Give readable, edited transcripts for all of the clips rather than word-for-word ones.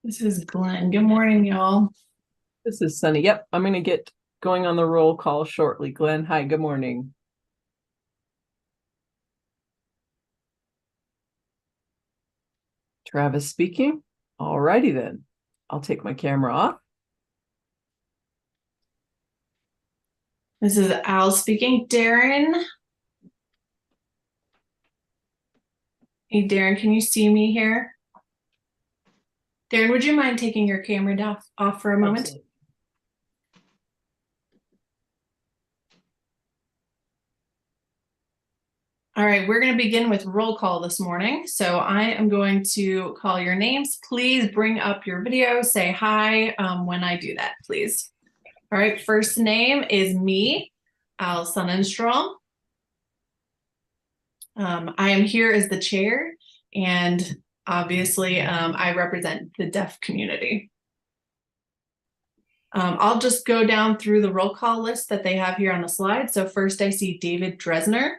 This is Glenn. Good morning, y'all. This is Sunny. Yep, I'm going to get going on the roll call shortly. Glenn, hi, good morning. Travis speaking. All righty then. I'll take my camera off. This is Al speaking. Darren. Hey, Darren, can you see me here? Darren, would you mind taking your camera off for a moment? Absolutely. All right, we're going to begin with roll call this morning. So I am going to call your names. Please bring up your video. Say hi when I do that, please. All right, first name is me, Al Sonnenstrom. I am here as the chair, and obviously I represent the deaf community. I'll just go down through the roll call list that they have here on the slide. So first I see David Dresner.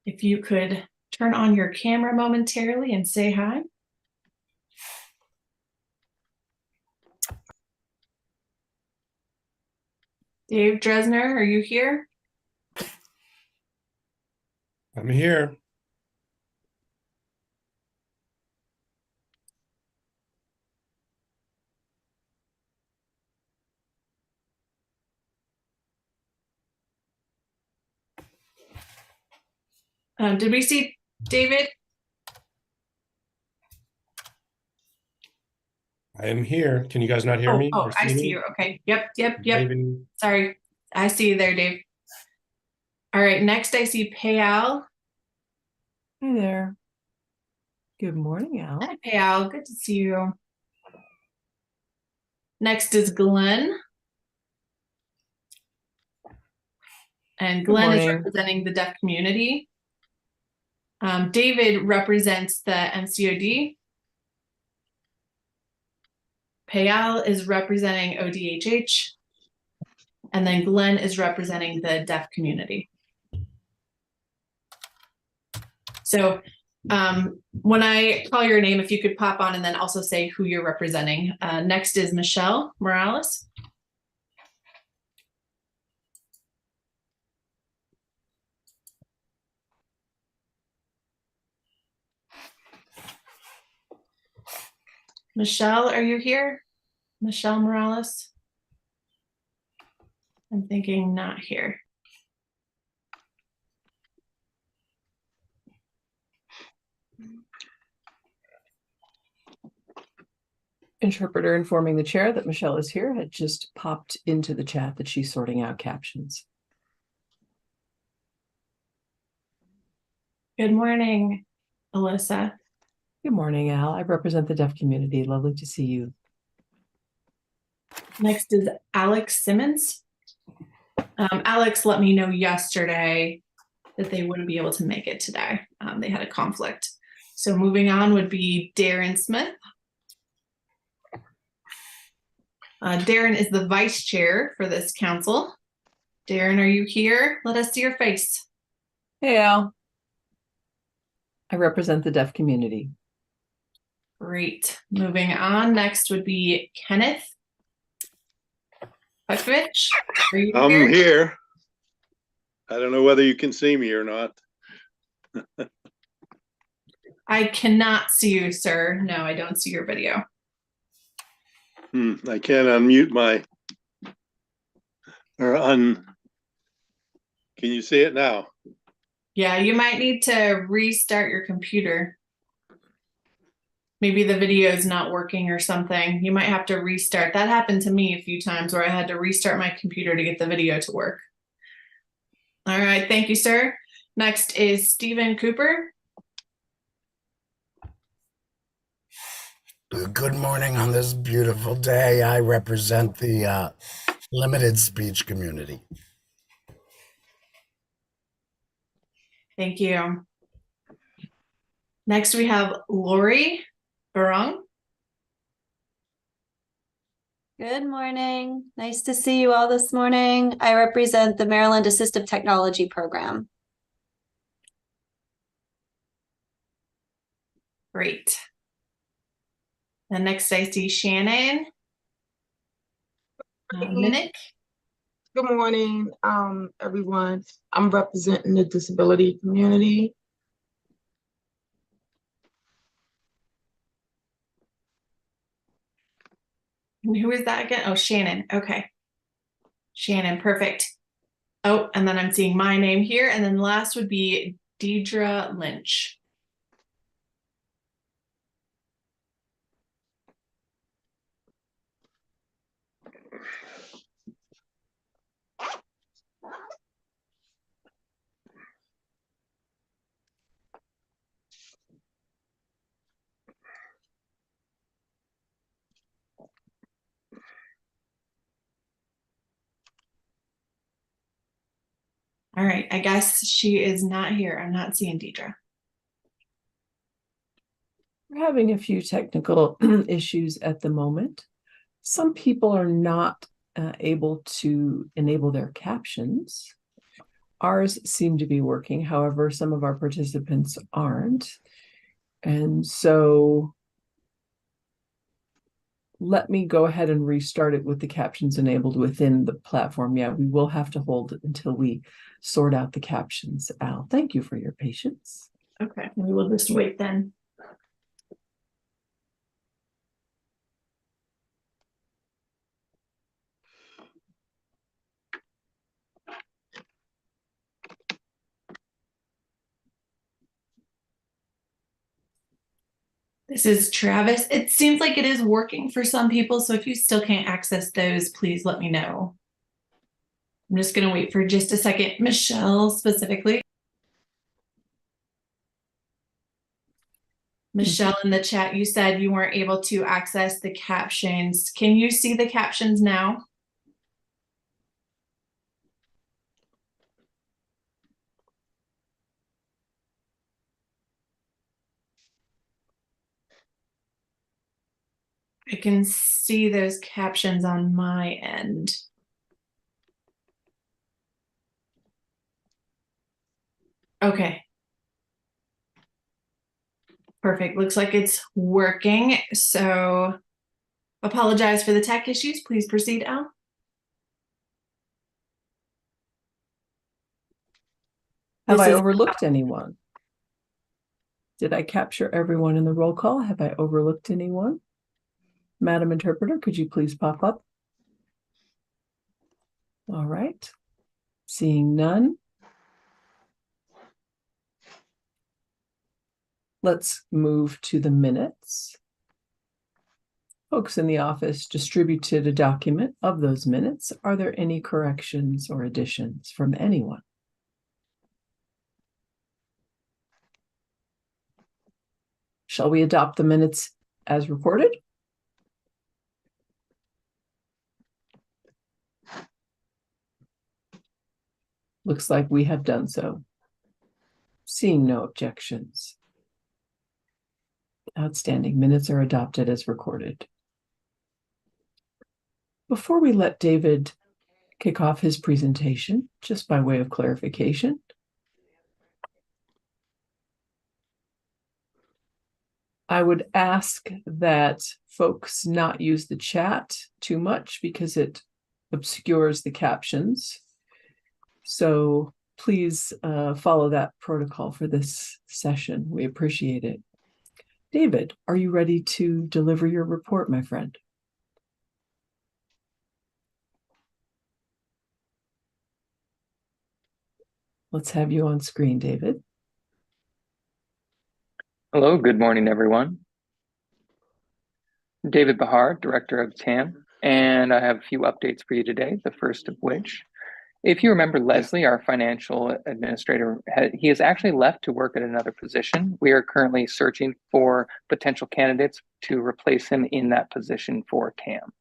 If you could turn on your camera momentarily and say hi. Dave Dresner, are you here? I'm here. Did we see David? I am here. Can you guys not hear me? Oh, or I see me? you. Okay. Yep. Waving. Sorry. I see you there, Dave. All right. Next, I see Payal. Hi there. Good morning, Al. Hi, Payal. Good to see you. Next is Glenn. And Glenn is representing the deaf community. David represents the MCOD. Payal is representing ODHH. And then Glenn is representing the deaf community. So when I call your name, if you could pop on and then also say who you're representing. Next is Michelle Morales. Michelle, are you here? Michelle Morales? I'm thinking not here. Interpreter informing the chair that Michelle is here had just popped into the chat that she's sorting out captions. Good morning, Alyssa. Good morning, Al. I represent the deaf community. Lovely to see you. Next is Alex Simmons. Alex let me know yesterday that they wouldn't be able to make it today. They had a conflict. So moving on would be Darren Smith. Darren is the vice chair for this council. Darren, are you here? Let us see your face. Hey, Al. I represent the deaf community. Great. Moving on. Next would be Kenneth Pukovich. Are you I'm here? here. I don't know whether you can see me or not. I cannot see you, sir. No, I don't see your video. I can't unmute my can you see it now? Yeah, you might need to restart your computer. Maybe the video is not working or something. You might have to restart. That happened to me a few times where I had to restart my computer to get the video to work. All right, thank you, sir. Next is Stephen Cooper. Good morning on this beautiful day. I represent the limited speech community. Thank you. Next, we have Lori Barong. Good morning. Nice to see you all this morning. I represent the Maryland Assistive Technology Program. Great. And next I see Shannon. Minnick. Good morning, everyone. I'm representing the disability community. And who is that again? Oh, Shannon. Okay. Shannon, perfect. Oh, and then I'm seeing my name here. And then last would be Deidre Lynch. All right, I guess she is not here. I'm not seeing Deidre. We're having a few technical issues at the moment. Some people are not able to enable their captions. Ours seem to be working. However, some of our participants aren't. And so let me go ahead and restart it with the captions enabled within the platform. Yeah, we will have to hold it until we sort out the captions. Al, thank you for your patience. Okay, we will just wait then. This is Travis. It seems like it is working for some people, so if you still can't access those, please let me know. I'm just going to wait for just a second. Michelle specifically. Michelle, in the chat, you said you weren't able to access the captions. Can you see the captions now? I can see those captions on my end. Okay. Perfect. Looks like it's working. So apologize for the tech issues. Please proceed, Al. Have This I is- overlooked anyone? Did I capture everyone in the roll call? Have I overlooked anyone? Madam Interpreter, could you please pop up? All right. Seeing none. Let's move to the minutes. Folks in the office distributed a document of those minutes. Are there any corrections or additions from anyone? Shall we adopt the minutes as recorded? Looks like we have done so. Seeing no objections. Outstanding. Minutes are adopted as recorded. Before we let David kick off his presentation, just by way of clarification, I would ask that folks not use the chat too much because it obscures the captions. So please follow that protocol for this session. We appreciate it. David, are you ready to deliver your report, my friend? Let's have you on screen, David. Hello, good morning, everyone. David Bahar, Director of TAM, and I have a few updates for you today, the first of which, if you remember Leslie, our financial administrator, he has actually left to work at another position. We are currently searching for potential candidates to replace him in that position for TAM.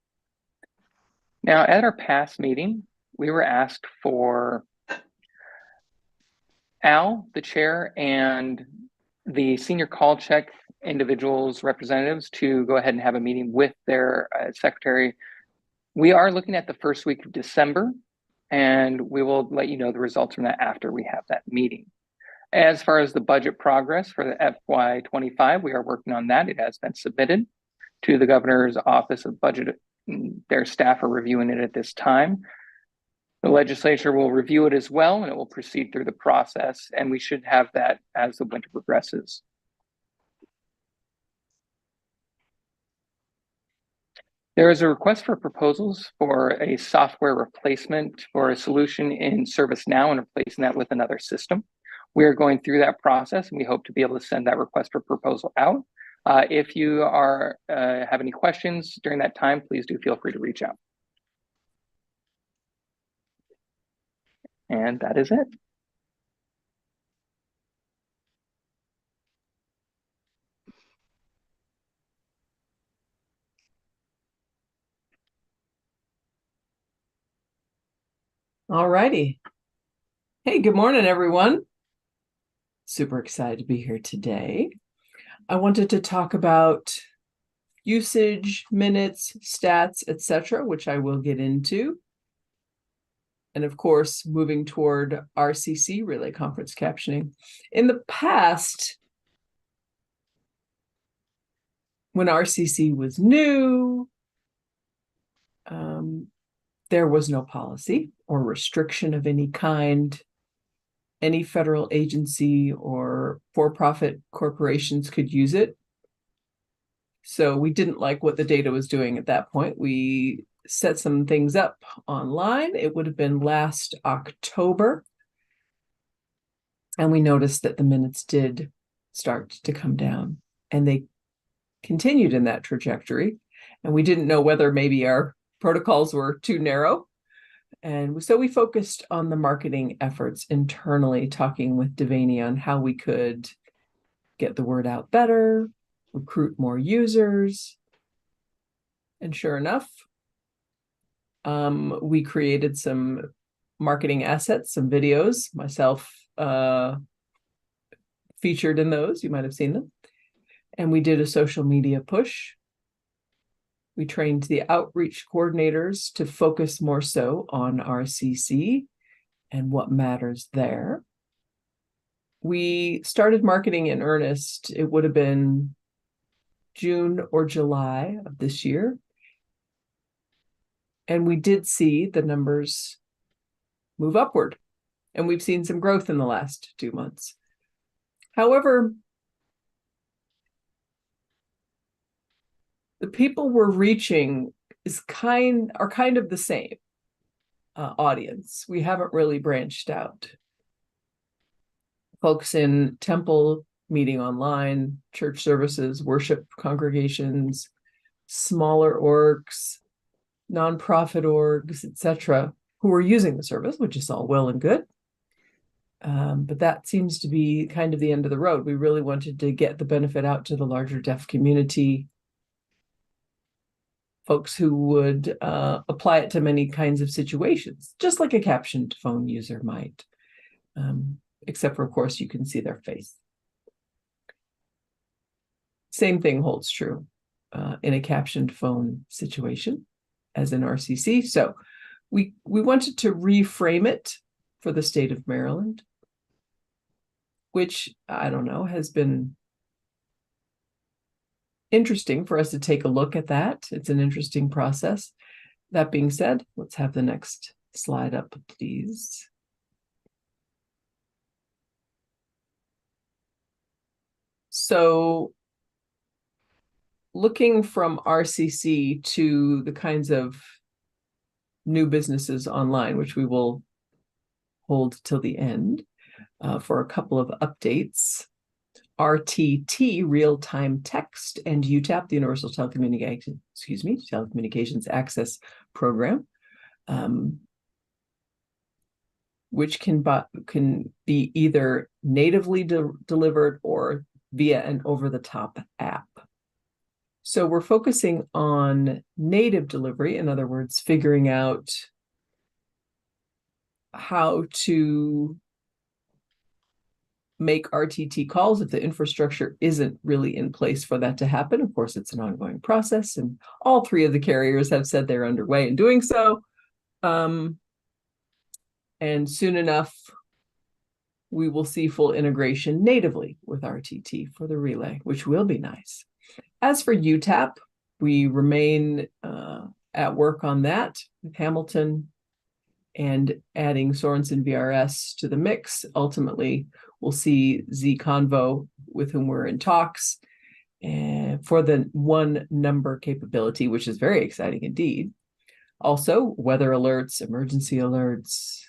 Now, at our past meeting, we were asked for Al, the chair, and the senior call check individuals representatives to go ahead and have a meeting with their secretary. We are looking at the first week of December, and we will let you know the results from that after we have that meeting. As far as the budget progress for the FY25, we are working on that. It has been submitted. to the governor's office of budget. Their staff are reviewing it at this time. The legislature will review it as well, and it will proceed through the process, and we should have that as the winter progresses. There is a request for proposals for a software replacement for a solution in ServiceNow and replacing that with another system. We are going through that process, and we hope to be able to send that request for proposal out. If you have any questions during that time, please do feel free to reach out. And that is it. All righty. Hey, good morning, everyone. Super excited to be here today. I wanted to talk about usage, minutes, stats, etc., which I will get into. And of course, moving toward RCC, Relay Conference Captioning. In the past, when RCC was new, there was no policy or restriction of any kind. Any federal agency or for-profit corporations could use it. So we didn't like what the data was doing at that point. We set some things up online. It would have been last October. And we noticed that the minutes did start to come down, and they continued in that trajectory. And we didn't know whether maybe our protocols were too narrow. And so we focused on the marketing efforts internally, talking with Devaney on how we could get the word out better, recruit more users. And sure enough, we created some marketing assets, some videos, myself featured in those. You might have seen them. And we did a social media push. We trained the outreach coordinators to focus more so on RCC and what matters there. We started marketing in earnest. It would have been June or July of this year. And we did see the numbers move upward. And we've seen some growth in the last 2 months. However, the people we're reaching are kind of the same audience. We haven't really branched out. Folks in temple, meeting online, church services, worship congregations, smaller orgs, nonprofit orgs, etc., who are using the service, which is all well and good. But that seems to be kind of the end of the road. We really wanted to get the benefit out to the larger deaf community, folks who would apply it to many kinds of situations, just like a captioned phone user might, except for, of course, you can see their face. Same thing holds true in a captioned phone situation as in RCC. So we wanted to reframe it for the state of Maryland, which, I don't know, has been interesting for us to take a look at that. It's an interesting process. That being said, let's have the next slide up, please. So looking from RCC to the kinds of new businesses online, which we will hold till the end for a couple of updates. RTT, real-time text, and UTAP, the Universal Telecommunications Access Program, which can be either natively delivered or via an over-the-top app. So we're focusing on native delivery, in other words, figuring out how to make RTT calls if the infrastructure isn't really in place for that to happen. Of course, it's an ongoing process, and all three of the carriers have said they're underway in doing so. And soon enough, we will see full integration natively with RTT for the relay, which will be nice. As for UTAP, we remain at work on that with Hamilton, and adding Sorensen VRS to the mix. Ultimately, we'll see Z Convo, with whom we're in talks, and for the one number capability, which is very exciting indeed. Also, weather alerts, emergency alerts,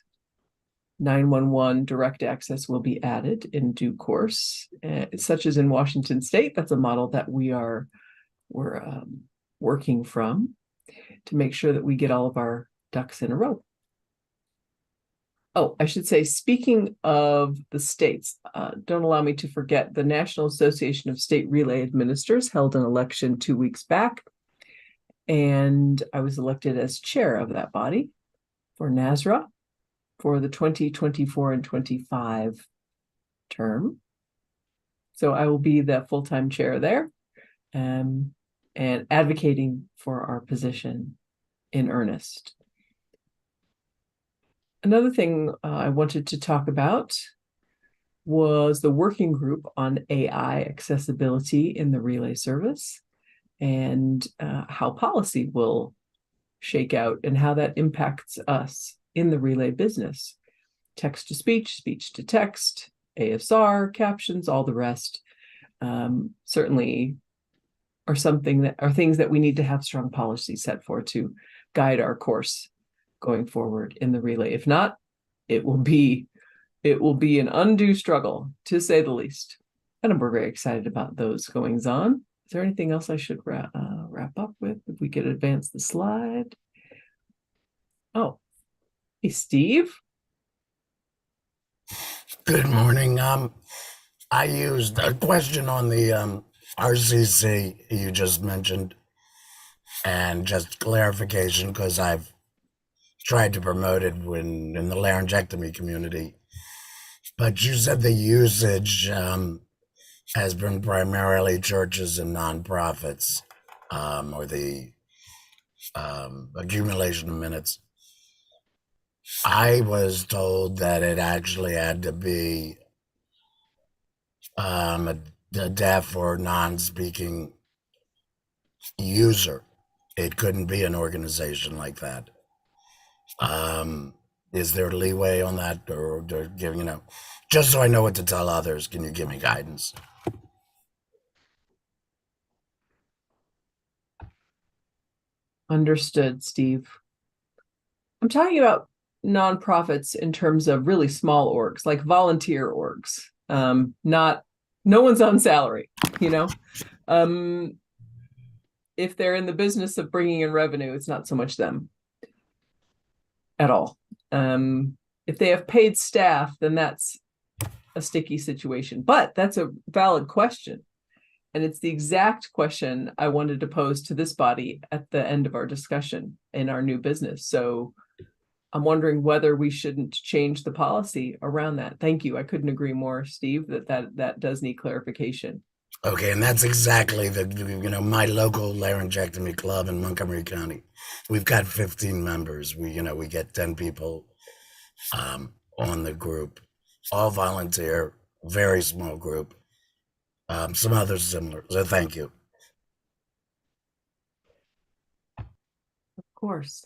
911 direct access will be added in due course, such as in Washington State. That's a model that we're working from to make sure that we get all of our ducks in a row. Oh, I should say, speaking of the states, don't allow me to forget the National Association of State Relay Administrators held an election 2 weeks back, and I was elected as chair of that body for NASRA for the 2024 and 25 term. So I will be the full-time chair there, and advocating for our position in earnest. Another thing I wanted to talk about was the working group on AI accessibility in the relay service, and how policy will shake out and how that impacts us in the relay business. Text to speech, speech to text, ASR, captions, all the rest certainly are things that we need to have strong policy set for to guide our course going forward in the relay. If not, it will be an undue struggle, to say the least. And we're very excited about those goings on. Is there anything else I should wrap up with? If we could advance the slide. Oh, hey, Steve. Good morning. I used a question on the RCC you just mentioned, and just clarification, because I've tried to promote it in the laryngectomy community. But you said the usage has been primarily churches and nonprofits, or the accumulation of minutes. I was told that it actually had to be a deaf or non-speaking user. It couldn't be an organization like that. Is there leeway on that, or just so I know what to tell others, can you give me guidance? Understood, Steve. I'm talking about nonprofits in terms of really small orgs, like volunteer orgs. No one's on salary, if they're in the business of bringing in revenue, it's not so much them at all. If they have paid staff, then that's a sticky situation. But that's a valid question. And it's the exact question I wanted to pose to this body at the end of our discussion in our new business. So I'm wondering whether we shouldn't change the policy around that. Thank you. I couldn't agree more, Steve, that does need clarification. Okay, and that's exactly my local laryngectomy club in Montgomery County. We've got 15 members. We get 10 people on the group, all volunteer, very small group. Some others similar. So thank you. Of course.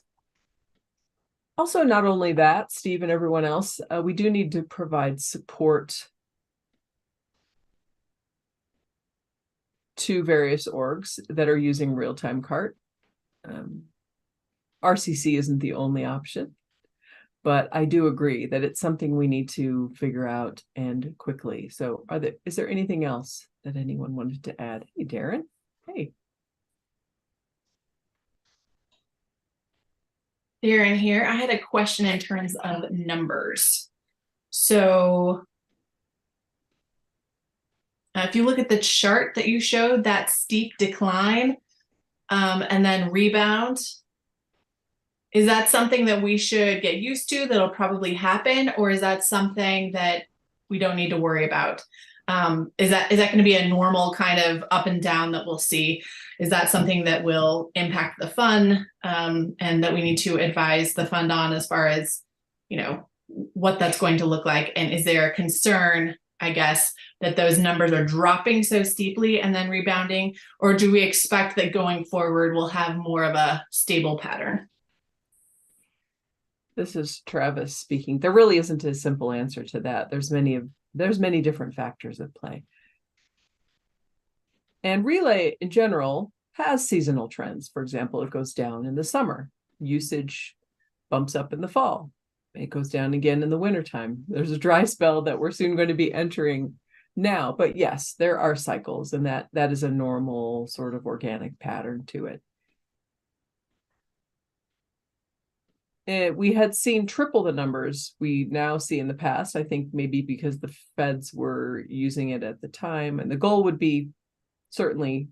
Also, not only that, Steve and everyone else, we do need to provide support to various orgs that are using real-time CART. RCC isn't the only option, but I do agree that it's something we need to figure out, and quickly. So is there anything else that anyone wanted to add? Hey, Darren. Hey. Darren here. I had a question in terms of numbers. So if you look at the chart that you showed, that steep decline and then rebound, is that something that we should get used to, that'll probably happen, or is that something that we don't need to worry about? Is that going to be a normal kind of up and down that we'll see? Is that something that will impact the fund and that we need to advise the fund on, as far as what that's going to look like? And is there a concern I guess, that those numbers are dropping so steeply and then rebounding? Or do we expect that going forward we'll have more of a stable pattern? This is Travis speaking. There really isn't a simple answer to that. There's many different factors at play. And relay in general has seasonal trends. For example, it goes down in the summer. Usage bumps up in the fall. It goes down again in the wintertime. There's a dry spell that we're soon going to be entering now. But yes, there are cycles, and that is a normal sort of organic pattern to it. We had seen triple the numbers we now see in the past, I think maybe because the feds were using it at the time. And the goal would be certainly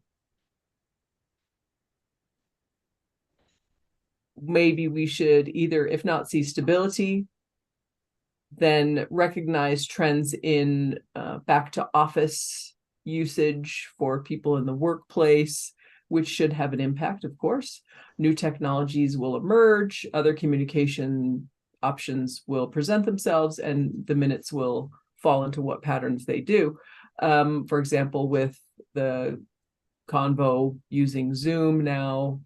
maybe we should either, if not see stability, then recognize trends in back to office usage for people in the workplace, which should have an impact, of course. New technologies will emerge, other communication options will present themselves, and the minutes will fall into what patterns they do. For example, with the convo using Zoom now,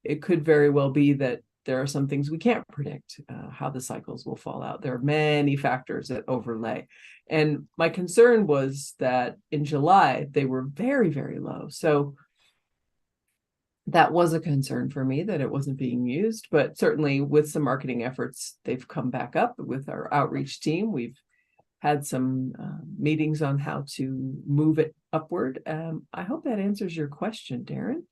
it could very well be that there are some things we can't predict how the cycles will fall out. There are many factors that overlay. And my concern was that in July, they were very, very low. So that was a concern for me that it wasn't being used, but certainly with some marketing efforts, they've come back up with our outreach team. We've had some meetings on how to move it upward. I hope that answers your question, Darren.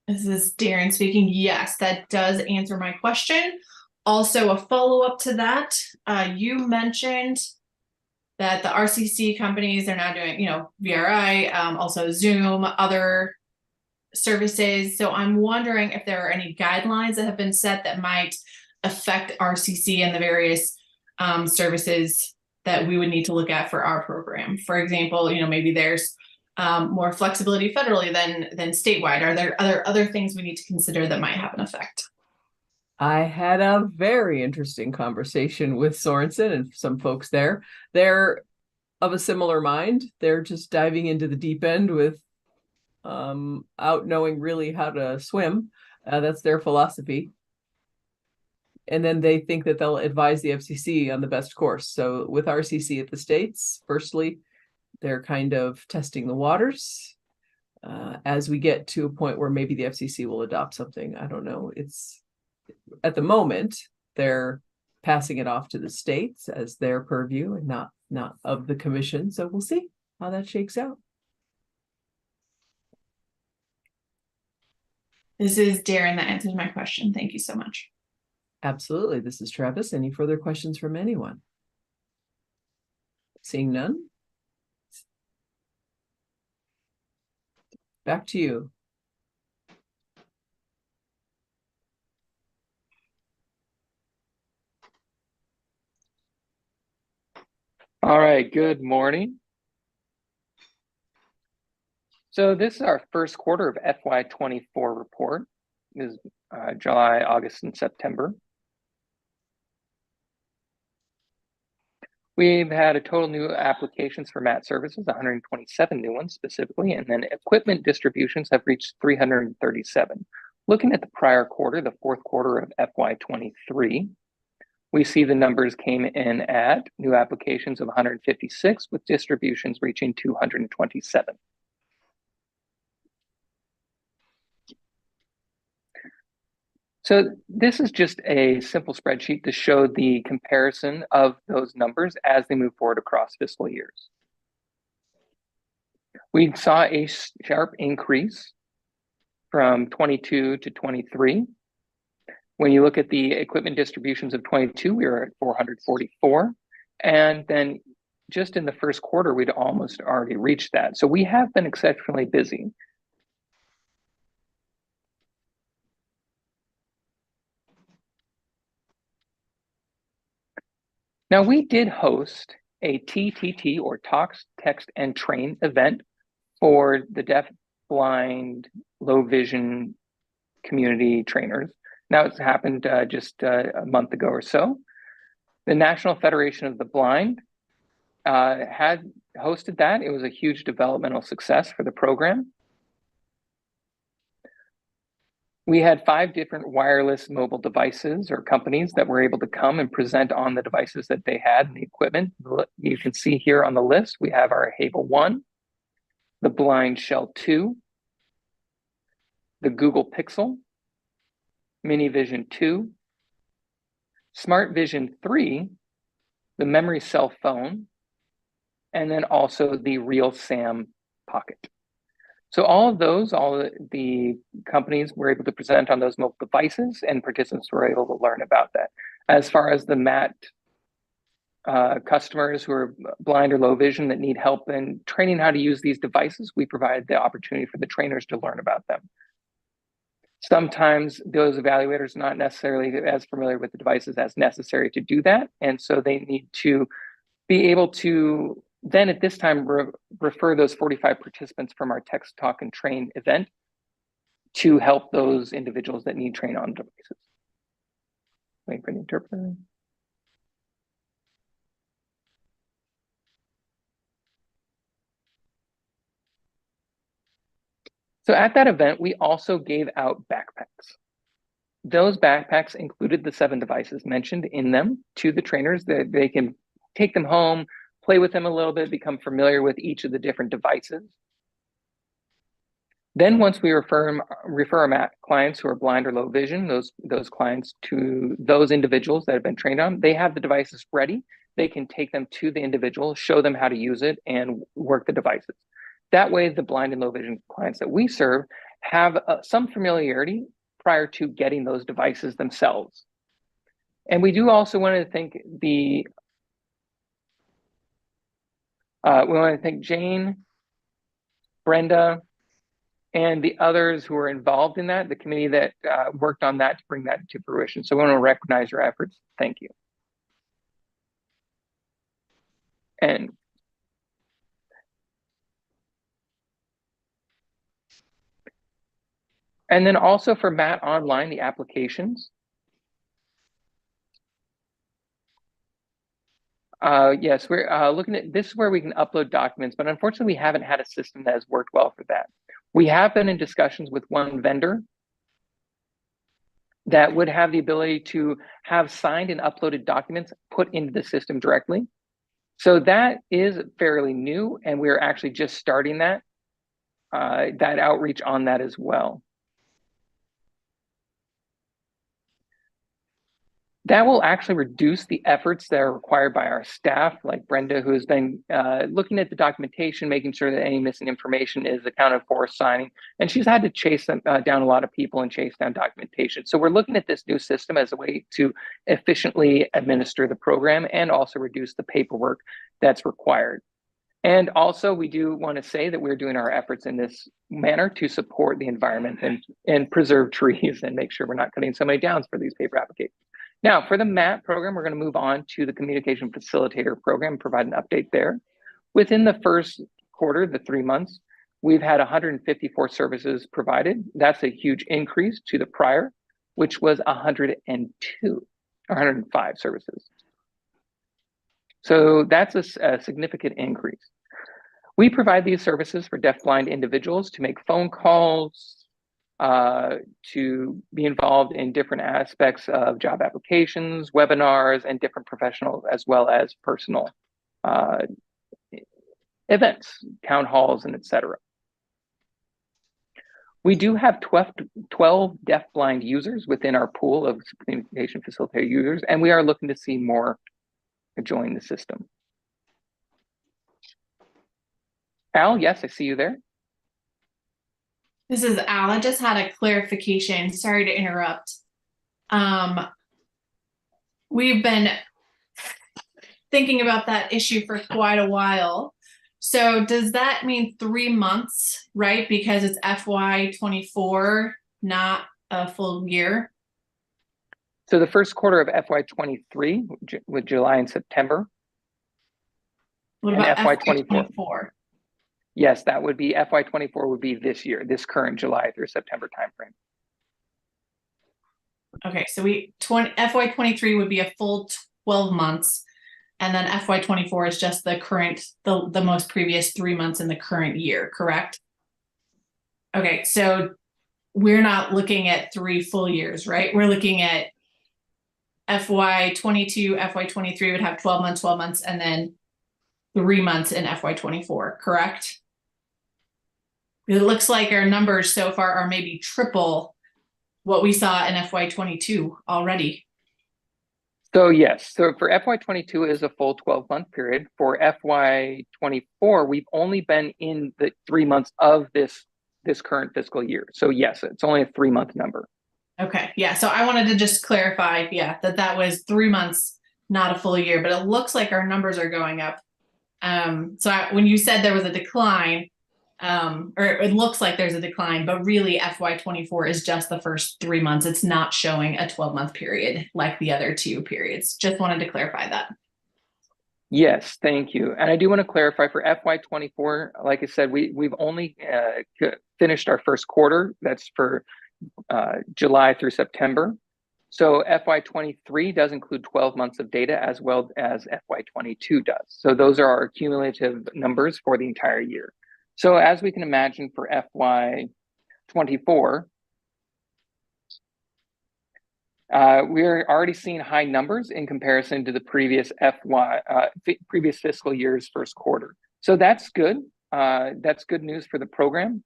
This is Darren speaking. Yes, that does answer my question. Also, a follow-up to that, you mentioned that the RCC companies are now doing, VRI, also Zoom, other services. So I'm wondering if there are any guidelines that have been set that might affect RCC and the various services that we would need to look at for our program. For example, maybe there's more flexibility federally than statewide. Are there other things we need to consider that might have an effect? I had a very interesting conversation with Sorensen and some folks there. They're of a similar mind. They're just diving into the deep end with out knowing really how to swim. That's their philosophy. And then they think that they'll advise the FCC on the best course. So with RCC at the states, firstly, they're kind of testing the waters. As we get to a point where maybe the FCC will adopt something, I don't know. It's at the moment, they're passing it off to the states as their purview and not of the commission. So we'll see how that shakes out. This is Darren. That answers my question. Thank you so much. Absolutely. This is Travis. Any further questions from anyone? Seeing none. Back to you. All right, good morning. So this is our first quarter of FY24 report. This is July, August, and September. We've had a total new applications for MAT services, 127 new ones specifically, and then equipment distributions have reached 337. Looking at the prior quarter, the fourth quarter of FY23, we see the numbers came in at new applications of 156 with distributions reaching 227. So this is just a simple spreadsheet to show the comparison of those numbers as they move forward across fiscal years. We saw a sharp increase from 22 to 23. When you look at the equipment distributions of 22, we were at 444. And then just in the first quarter, we'd almost already reached that. So we have been exceptionally busy. Now, we did host a TTT, or Talk, Text, and Train event for the deaf, blind, low vision community trainers. Now, it's happened just a month ago or so. The National Federation of the Blind had hosted that. It was a huge developmental success for the program. We had 5 different wireless mobile devices or companies that were able to come and present on the devices that they had and the equipment. You can see here on the list, we have our Hable 1, the Blind Shell 2, the Google Pixel, Mini Vision 2, Smart Vision 3, the Memory Cell Phone, and then also the Real Sam Pocket. So all the companies were able to present on those mobile devices, and participants were able to learn about that. As far as the MAT customers who are blind or low vision that need help in training how to use these devices, we provide the opportunity for the trainers to learn about them. Sometimes those evaluators are not necessarily as familiar with the devices as necessary to do that, and so they need to be able to then at this time refer those 45 participants from our Text Talk and Train event to help those individuals that need train on devices. Wait for the interpreter. So at that event, we also gave out backpacks. Those backpacks included the 7 devices mentioned in them to the trainers that they can take them home, play with them a little bit, become familiar with each of the different devices. Then once we refer our clients who are blind or low vision, those clients to those individuals that have been trained on, they have the devices ready. They can take them to the individual, show them how to use it, and work the devices. That way, the blind and low vision clients that we serve have some familiarity prior to getting those devices themselves. And we do also want to thank Jane, Brenda, and the others who are involved in that, the committee that worked on that to bring that to fruition. So we want to recognize your efforts. Thank you. And then also for MAT Online, the applications. Yes, we're looking at this is where we can upload documents, but unfortunately, we haven't had a system that has worked well for that. We have been in discussions with one vendor that would have the ability to have signed and uploaded documents put into the system directly. So that is fairly new, and we're actually just starting that outreach on that as well. That will actually reduce the efforts that are required by our staff, like Brenda, who has been looking at the documentation, making sure that any missing information is accounted for, signing, and she's had to chase down a lot of people and chase down documentation. So we're looking at this new system as a way to efficiently administer the program and also reduce the paperwork that's required. And also, we do want to say that we're doing our efforts in this manner to support the environment and preserve trees and make sure we're not cutting so many down for these paper applications. Now, for the MAT program, we're going to move on to the Communication Facilitator program, provide an update there. Within the first quarter, the 3 months, we've had 154 services provided. That's a huge increase to the prior, which was 105 services. So that's a significant increase. We provide these services for deafblind individuals to make phone calls, to be involved in different aspects of job applications, webinars, and different professional as well as personal events, town halls, and etc. We do have 12 deafblind users within our pool of communication facilitator users, and we are looking to see more join the system. Al, yes, I see you there. This is Al. I just had a clarification. Sorry to interrupt. We've been thinking about that issue for quite a while. So does that mean 3 months, right? Because it's FY24, not a full year? So the first quarter of FY23 with July and September. What about FY24? FY24? Yes, that would be FY24 would be this year, this current July through September timeframe. Okay, so FY23 would be a full 12 months. And then FY24 is just the current, the most previous 3 months in the current year, correct? Okay, so we're not looking at 3 full years, right? We're looking at FY22, FY23 would have 12 months, and then 3 months in FY24, correct? It looks like our numbers so far are maybe triple what we saw in FY22 already. So yes, so for FY22 is a full 12-month period. For FY24, we've only been in the 3 months of this current fiscal year. So yes, it's only a 3-month number. Okay, yeah, so I wanted to just clarify, yeah, that was 3 months, not a full year, but it looks like our numbers are going up. When you said there was a decline, or it looks like there's a decline, but really FY24 is just the first 3 months. It's not showing a 12-month period like the other 2 periods. Just wanted to clarify that. Yes, thank you. And I do want to clarify for FY24, like I said, we've only finished our first quarter. That's for July through September. So FY23 does include 12 months of data as well as FY22 does. So those are our cumulative numbers for the entire year. So as we can imagine for FY24, we're already seeing high numbers in comparison to the previous previous fiscal year's first quarter. So that's good. That's good news for the program.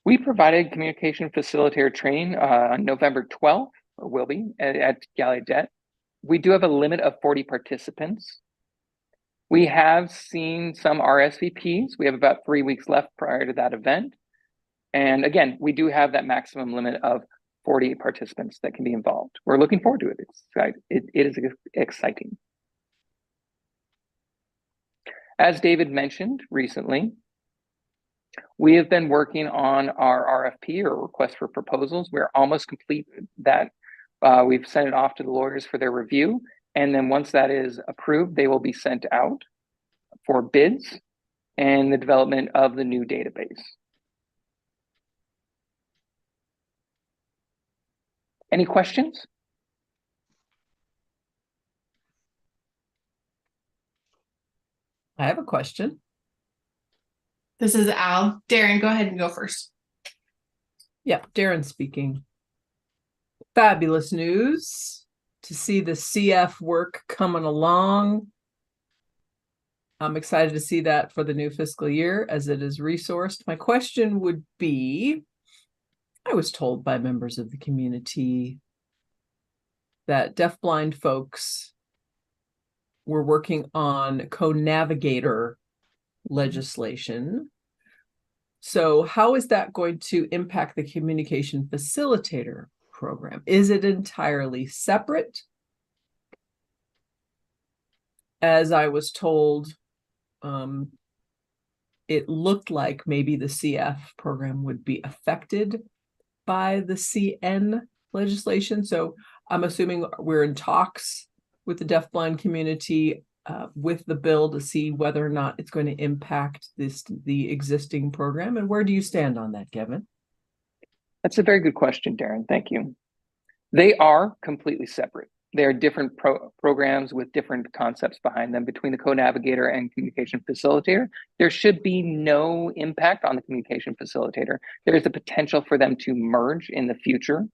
We provided communication facilitator training on November 12th, or will be, at Gallaudet. We do have a limit of 40 participants. We have seen some RSVPs. We have about 3 weeks left prior to that event. And again, we do have that maximum limit of 40 participants that can be involved. We're looking forward to it. It is exciting. As David mentioned recently, we have been working on our RFP, or request for proposals. We're almost complete that. We've sent it off to the lawyers for their review. And then once that is approved, they will be sent out for bids and the development of the new database. Any questions? I have a question. This is Al. Darren, go ahead and go first. Yeah, Darren speaking. Fabulous news to see the CF work coming along. I'm excited to see that for the new fiscal year as it is resourced. My question would be, I was told by members of the community that deafblind folks were working on co-navigator legislation. So how is that going to impact the communication facilitator program? Is it entirely separate? As I was told, it looked like maybe the CF program would be affected by the CN legislation. So I'm assuming we're in talks with the deafblind community with the bill to see whether or not it's going to impact the existing program. And where do you stand on that, Kevin? That's a very good question, Darren. Thank you. They are completely separate. They're different programs with different concepts behind them. Between the co-navigator and communication facilitator, there should be no impact on the communication facilitator. There is the potential for them to merge in the future.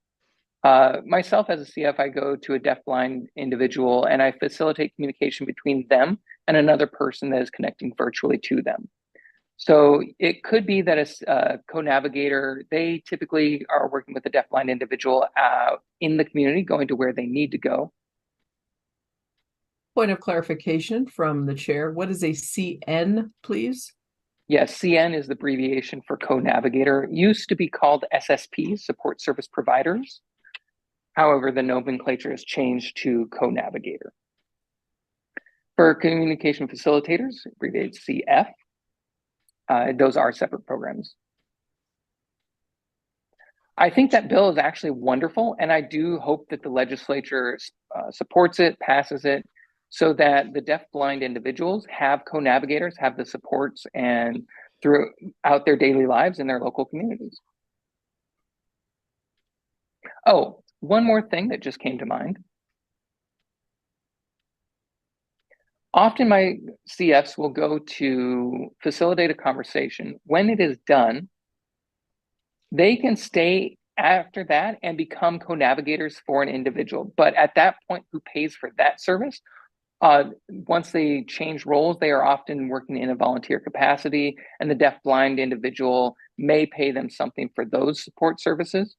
Myself as a CF, I go to a deafblind individual and I facilitate communication between them and another person that is connecting virtually to them. So it could be that a co-navigator, they typically are working with a deafblind individual in the community, going to where they need to go. Point of clarification from the chair. What is a CN, please? Yes, CN is the abbreviation for co-navigator. It used to be called SSP, support service providers. However, the nomenclature has changed to co-navigator. For communication facilitators, abbreviated CF, those are separate programs. I think that bill is actually wonderful, and I do hope that the legislature supports it, passes it. so that the deaf-blind individuals have co-navigators, have the supports and throughout their daily lives in their local communities. Oh, one more thing that just came to mind. Often my CFs will go to facilitate a conversation. When it is done, they can stay after that and become co-navigators for an individual. But at that point, who pays for that service? Once they change roles, they are often working in a volunteer capacity, and the deaf-blind individual may pay them something for those support services.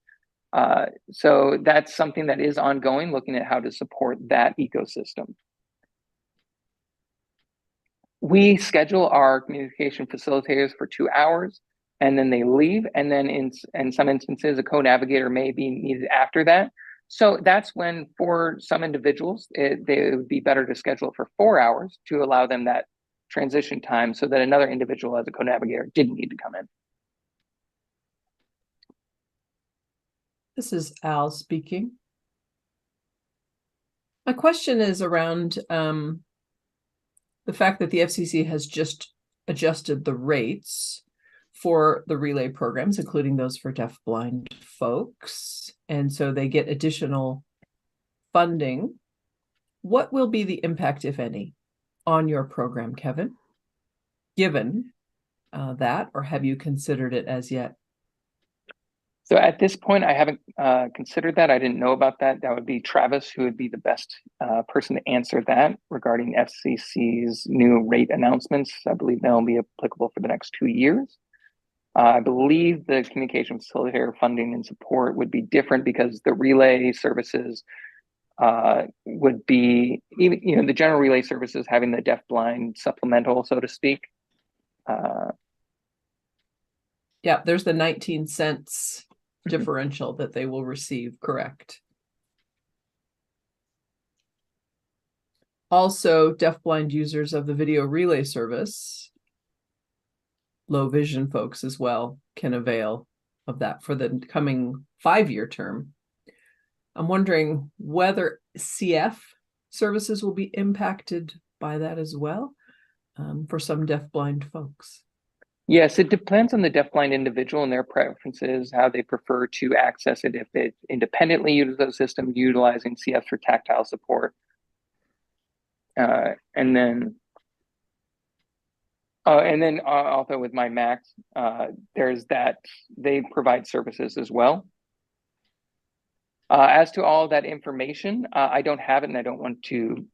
So that's something that is ongoing, looking at how to support that ecosystem. We schedule our communication facilitators for 2 hours, and then they leave. And then in some instances, a co-navigator may be needed after that. So that's when, for some individuals, it would be better to schedule it for 4 hours to allow them that transition time so that another individual as a co-navigator didn't need to come in. This is Al speaking. My question is around the fact that the FCC has just adjusted the rates for the relay programs, including those for deaf-blind folks. And so they get additional funding. What will be the impact, if any, on your program, Kevin, given that, or have you considered it as yet? So at this point, I haven't considered that. I didn't know about that. That would be Travis, who would be the best person to answer that regarding FCC's new rate announcements. I believe they'll be applicable for the next 2 years. I believe the communication facilitator funding and support would be different because the relay services would be, even, the general relay services having the deaf-blind supplemental, so to speak. Yeah, there's the 19 cents differential that they will receive, correct? Also, deaf-blind users of the video relay service, low vision folks as well, can avail of that for the coming 5-year term. I'm wondering whether CF services will be impacted by that as well for some deaf-blind folks. Yes, it depends on the deaf-blind individual and their preferences, how they prefer to access it, if they independently use the system, utilizing CF for tactile support. And then also with my Max, there's that they provide services as well. As to all that information, I don't have it and I don't want to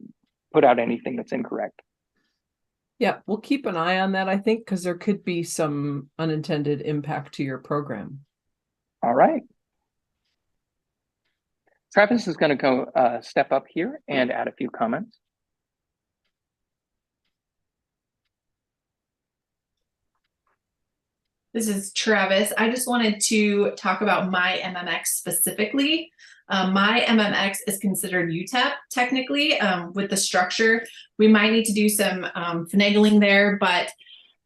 put out anything that's incorrect. Yeah, we'll keep an eye on that, I think, because there could be some unintended impact to your program. All right. Travis is going to go step up here and add a few comments. This is Travis. I just wanted to talk about my MMX specifically. My MMX is considered UTEP technically. With the structure, we might need to do some finagling there, but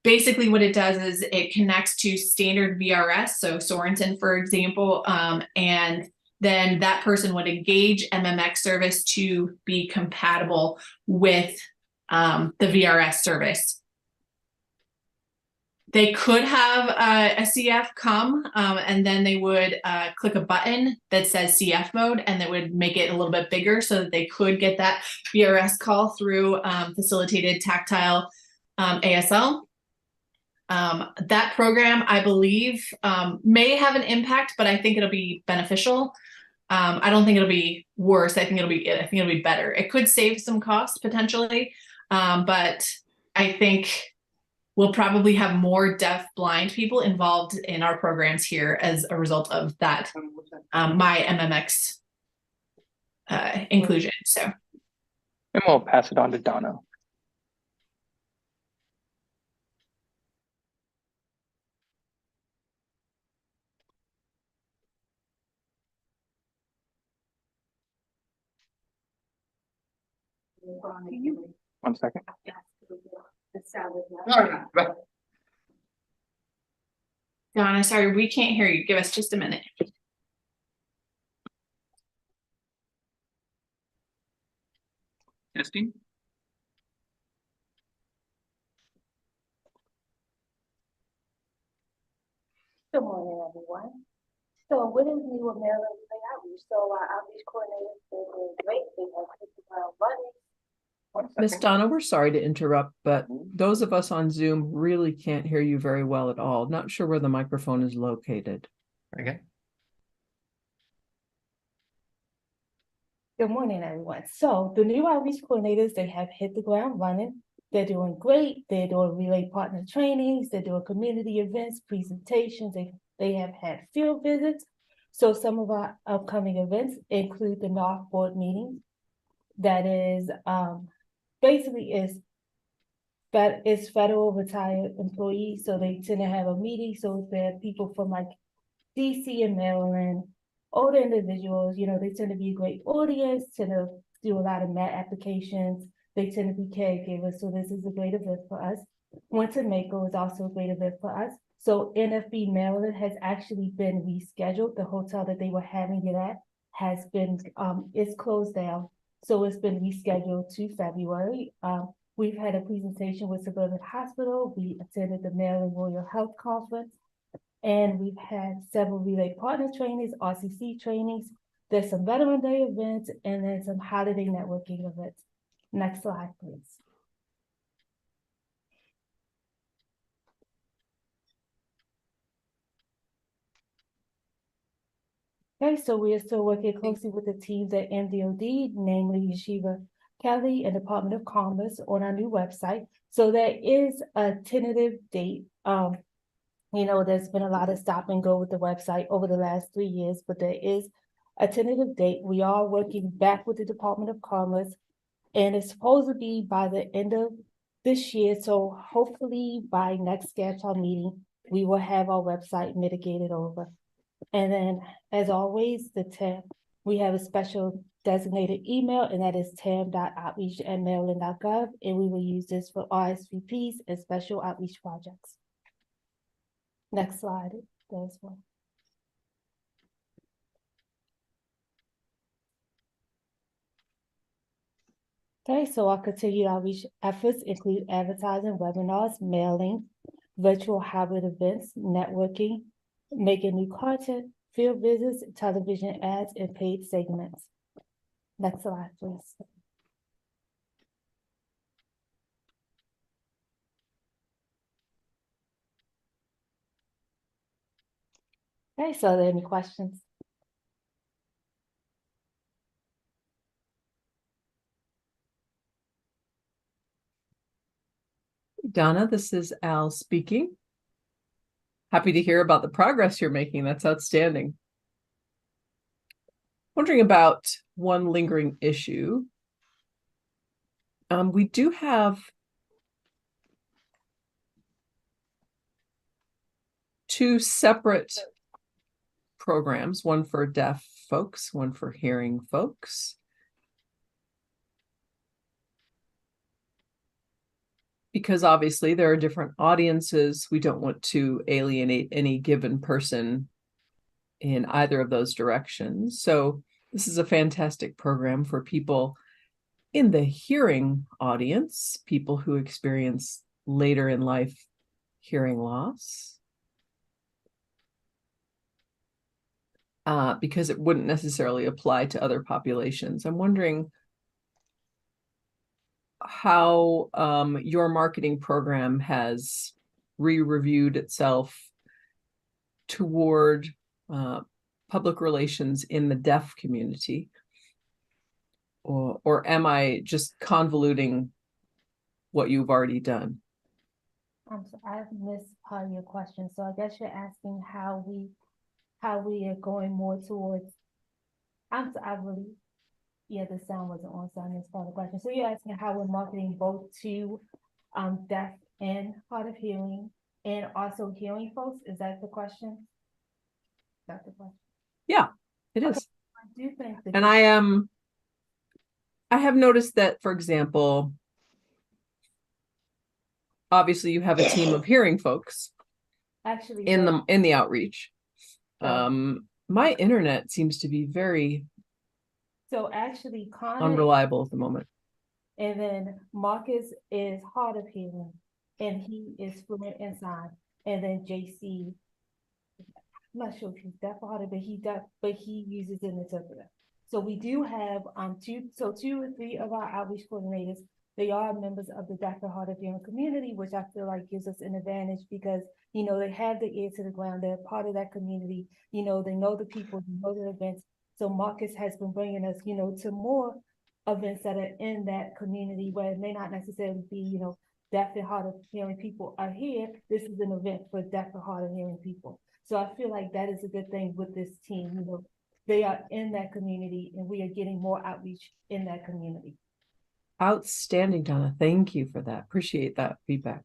basically what it does is it connects to standard VRS, so Sorenson, for example, and then that person would engage MMX service to be compatible with the VRS service. They could have a CF come and then they would click a button that says CF mode, and that would make it a little bit bigger so that they could get that VRS call through facilitated tactile ASL. That program, I believe, may have an impact, but I think it'll be beneficial. I don't think it'll be worse. I think it'll be better. It could save some costs potentially, but I think we'll probably have more deaf-blind people involved in our programs here as a result of that, my MMX inclusion. So, and we'll pass it on to Donna. One second. Donna, sorry, we can't hear you. Give us just a minute. Testing. Good morning, everyone. So what is new with Maryland Relay Outreach? So our outreach coordinators, they're doing great. They have hit the ground running. Miss Donna, we're sorry to interrupt, but those of us on Zoom really can't hear you very well at all. Not sure where the microphone is located. Okay. Good morning, everyone. So the new outreach coordinators, they have hit the ground running. They're doing great. They're doing relay partner trainings. They're doing community events, presentations. They have had field visits. So some of our upcoming events include the North Board meeting. That is basically is federal retired employees. So they tend to have a meeting. So there are people from like DC and Maryland, older individuals, you know, they tend to be a great audience, tend to do a lot of mat applications. They tend to be caregivers. So this is a great event for us. Winter Mako is also a great event for us. So NFB Maryland has actually been rescheduled. The hotel that they were having it at has been, it's closed down. So it's been rescheduled to February. We've had a presentation with Suburban Hospital. We attended the Maryland Royal Health Conference. And we've had several relay partner trainings, RCC trainings. There's some Veteran Day events and then some holiday networking events. Next slide, please. Okay, so we are still working closely with the teams at MDOD, namely Yeshiva Kelly and Department of Commerce on our new website. So there is a tentative date. You know, there's been a lot of stop and go with the website over the last 3 years, but there is a tentative date. We are working back with the Department of Commerce, and it's supposed to be by the end of this year. So hopefully by next GABTR meeting, we will have our website mitigated over. And then, as always, we have a special designated email, and that is tam.outreach@maryland.gov, and we will use this for RSVPs and special outreach projects. Next slide, there's one. Okay, so our continued outreach efforts include advertising, webinars, mailing, virtual hybrid events, networking, making new content, field visits, television ads, and paid segments. Next slide, please. Okay, so are there any questions? Donna, this is Al speaking. Happy to hear about the progress you're making. That's outstanding. Wondering about one lingering issue. We do have two separate programs, one for deaf folks, one for hearing folks. Because obviously there are different audiences. We don't want to alienate any given person in either of those directions. So this is a fantastic program for people in the hearing audience, people who experience later in life hearing loss. Because it wouldn't necessarily apply to other populations. I'm wondering how your marketing program has re-reviewed itself toward public relations in the deaf community, or am I just convoluting what you've already done? So I've missed part of your question. So I guess you're asking how we are going more towards. Yeah, the sound wasn't on, so I missed part of the question. So you're asking how we're marketing both to deaf and hard of hearing, and also hearing folks. Is that the question? That's the question. Yeah, it is. I do think that, and I have noticed that, for example, obviously you have a team of hearing folks actually in the outreach. So- My internet seems to be very So actually, Connor unreliable at the moment. and then Marcus is hard of hearing, and he is fluent in sign, and then JC I'm not sure if he's deaf or hard, but he uses an interpreter. So we do have two or three of our outreach coordinators. They are members of the deaf and hard of hearing community, which I feel like gives us an advantage because they have the ear to the ground. They're part of that community. They know the people, they know the events. So Marcus has been bringing us, to more events that are in that community where it may not necessarily be, deaf and hard of hearing people are here. This is an event for deaf and hard of hearing people. So I feel like that is a good thing with this team. They are in that community and we are getting more outreach in that community. Outstanding, Donna. Thank you for that. Appreciate that feedback.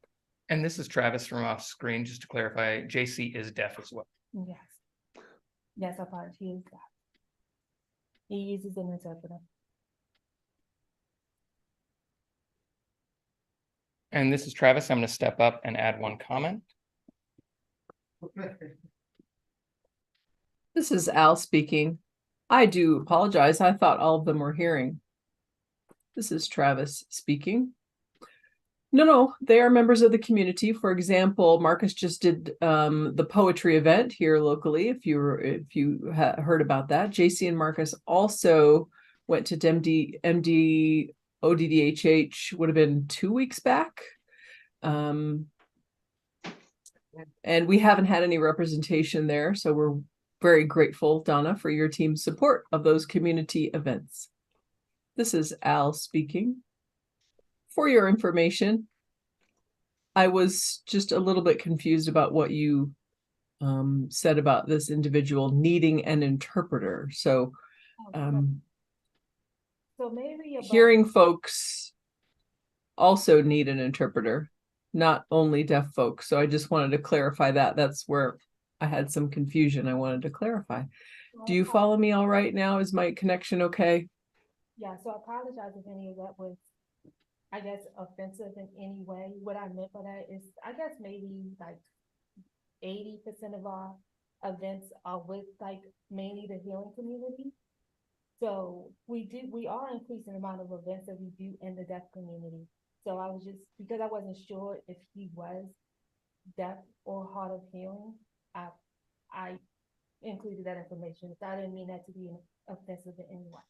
And this is Travis from off screen. Just to clarify, JC is deaf as well. Yes. Yes, I apologize. He is deaf. He uses an interpreter. And this is Travis. I'm going to step up and add one comment. This is Al speaking. I do apologize. I thought all of them were hearing. This is Travis speaking. No, they are members of the community. For example, Marcus just did the poetry event here locally. If you heard about that, JC and Marcus also went to MD ODDHH. Would have been 2 weeks back, and we haven't had any representation there. So we're very grateful, Donna, for your team's support of those community events. This is Al speaking. For your information, I was just a little bit confused about what you said about this individual needing an interpreter. So maybe hearing folks also need an interpreter, not only deaf folks. So I just wanted to clarify that. That's where I had some confusion. I wanted to clarify. Do you follow me all right now? Is my connection okay? Yeah, so I apologize if any of that was, I guess, offensive in any way. What I meant by that is, I guess maybe like 80% of our events are with like mainly the hearing community. So we are increasing the amount of events that we do in the deaf community. So I was just, because I wasn't sure if he was deaf or hard of hearing, I included that information. So I didn't mean that to be offensive in any way.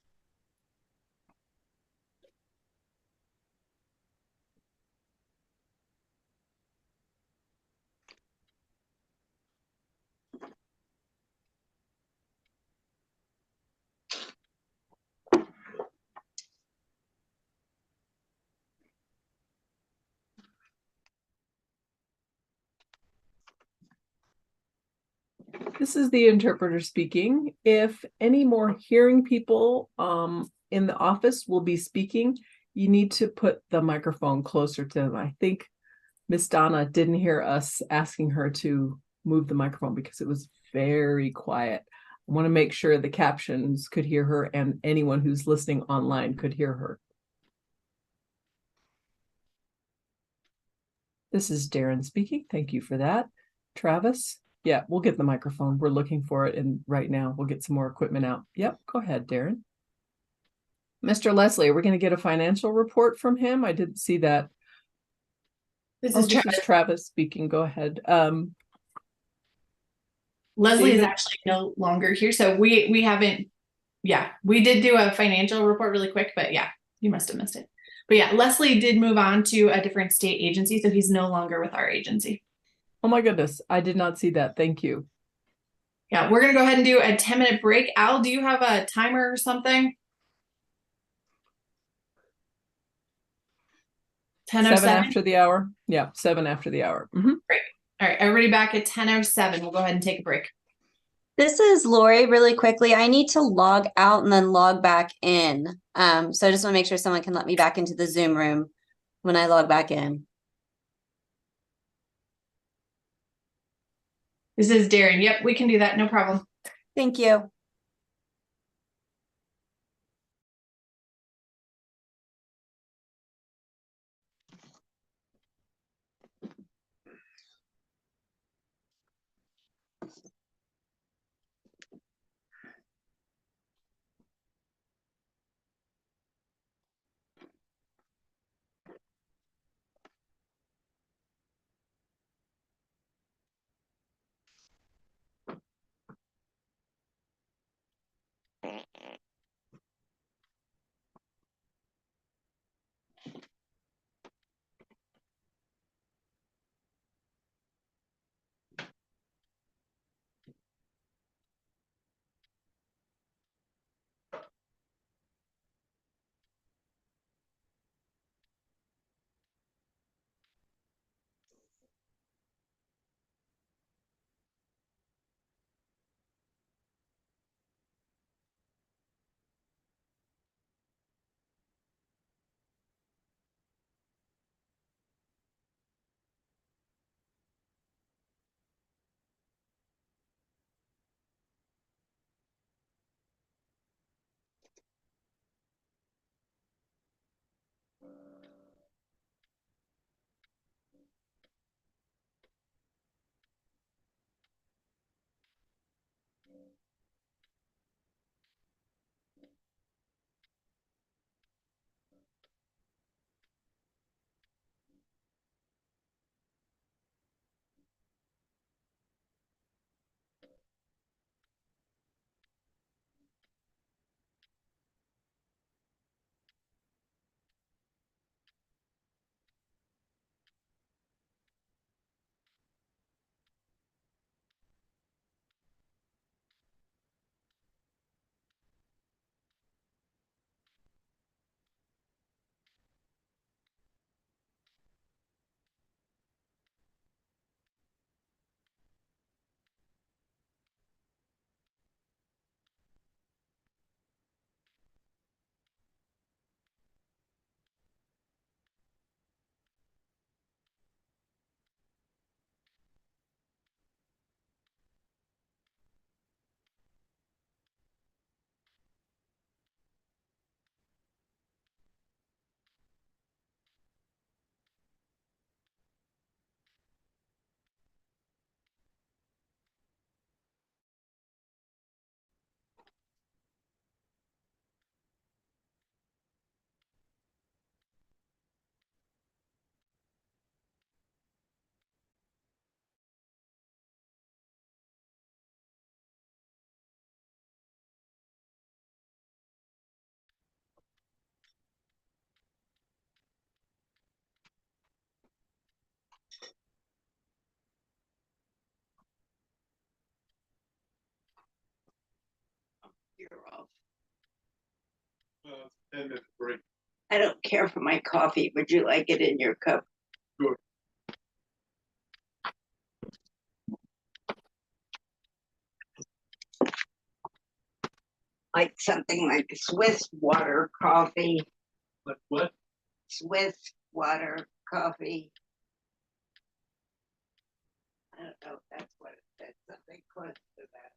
This is the interpreter speaking. If any more hearing people in the office will be speaking, you need to put the microphone closer to them. I think Miss Donna didn't hear us asking her to move the microphone because it was very quiet. I want to make sure the captions could hear her and anyone who's listening online could hear her. This is Darren speaking. Thank you for that. Travis? Yeah, we'll get the microphone. We're looking for it, and right now we'll get some more equipment out. Yep, go ahead, Darren. Mr. Leslie, are we going to get a financial report from him? I didn't see that. This is Travis speaking. Go ahead. Leslie is actually no longer here, so we haven't. Yeah, we did do a financial report really quick, but yeah, you must have missed it. But yeah, Leslie did move on to a different state agency, so he's no longer with our agency. Oh my goodness, I did not see that. Thank you. Yeah, we're going to go ahead and do a 10-minute break. Al, do you have a timer or something? 10:07? 7 after the hour. Yeah, 7 after the hour. Great. All right, everybody back at 10:07. We'll go ahead and take a break. This is Lori. Really quickly, I need to log out and then log back in. So I just want to make sure someone can let me back into the Zoom room when I log back in. This is Darren. Yep, we can do that. No problem. Thank you. I don't care for my coffee. Would you like it in your cup? Sure. Like something like Swiss water coffee. What? Swiss water coffee. I don't know if that's what it said, something close to that.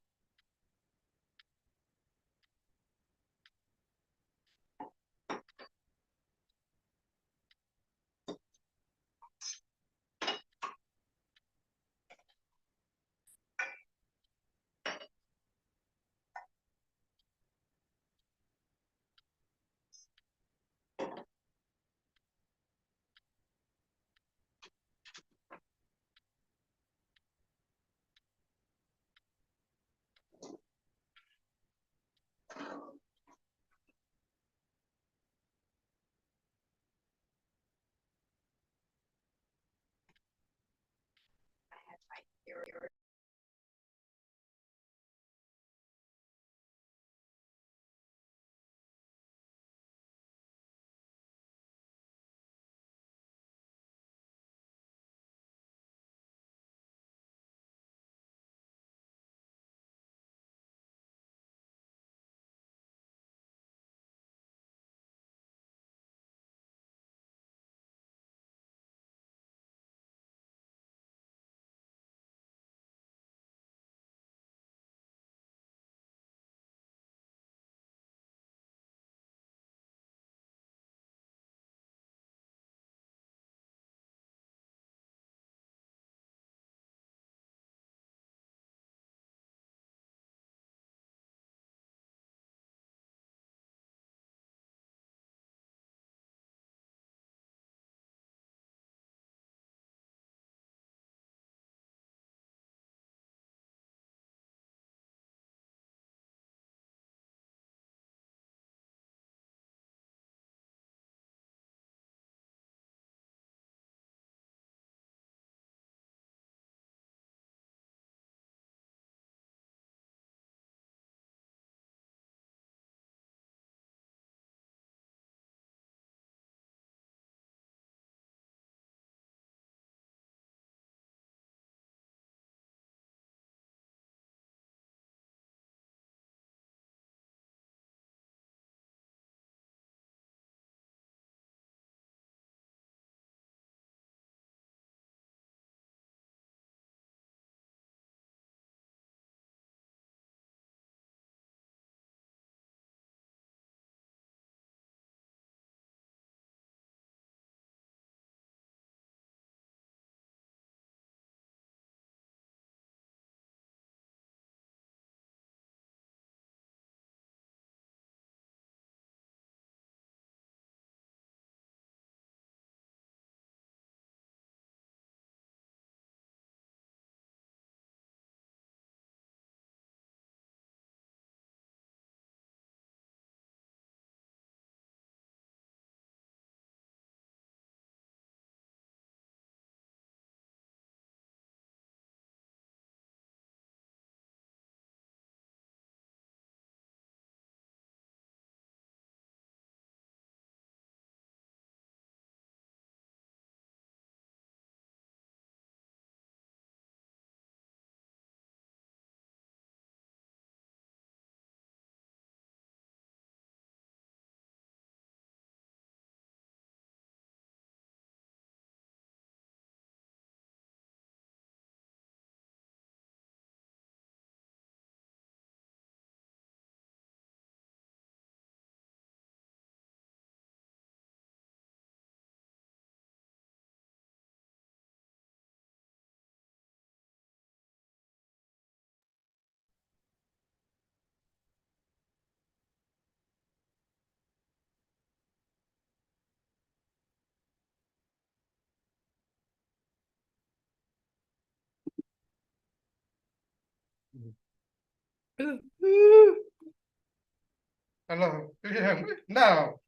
Hello. Yeah. No.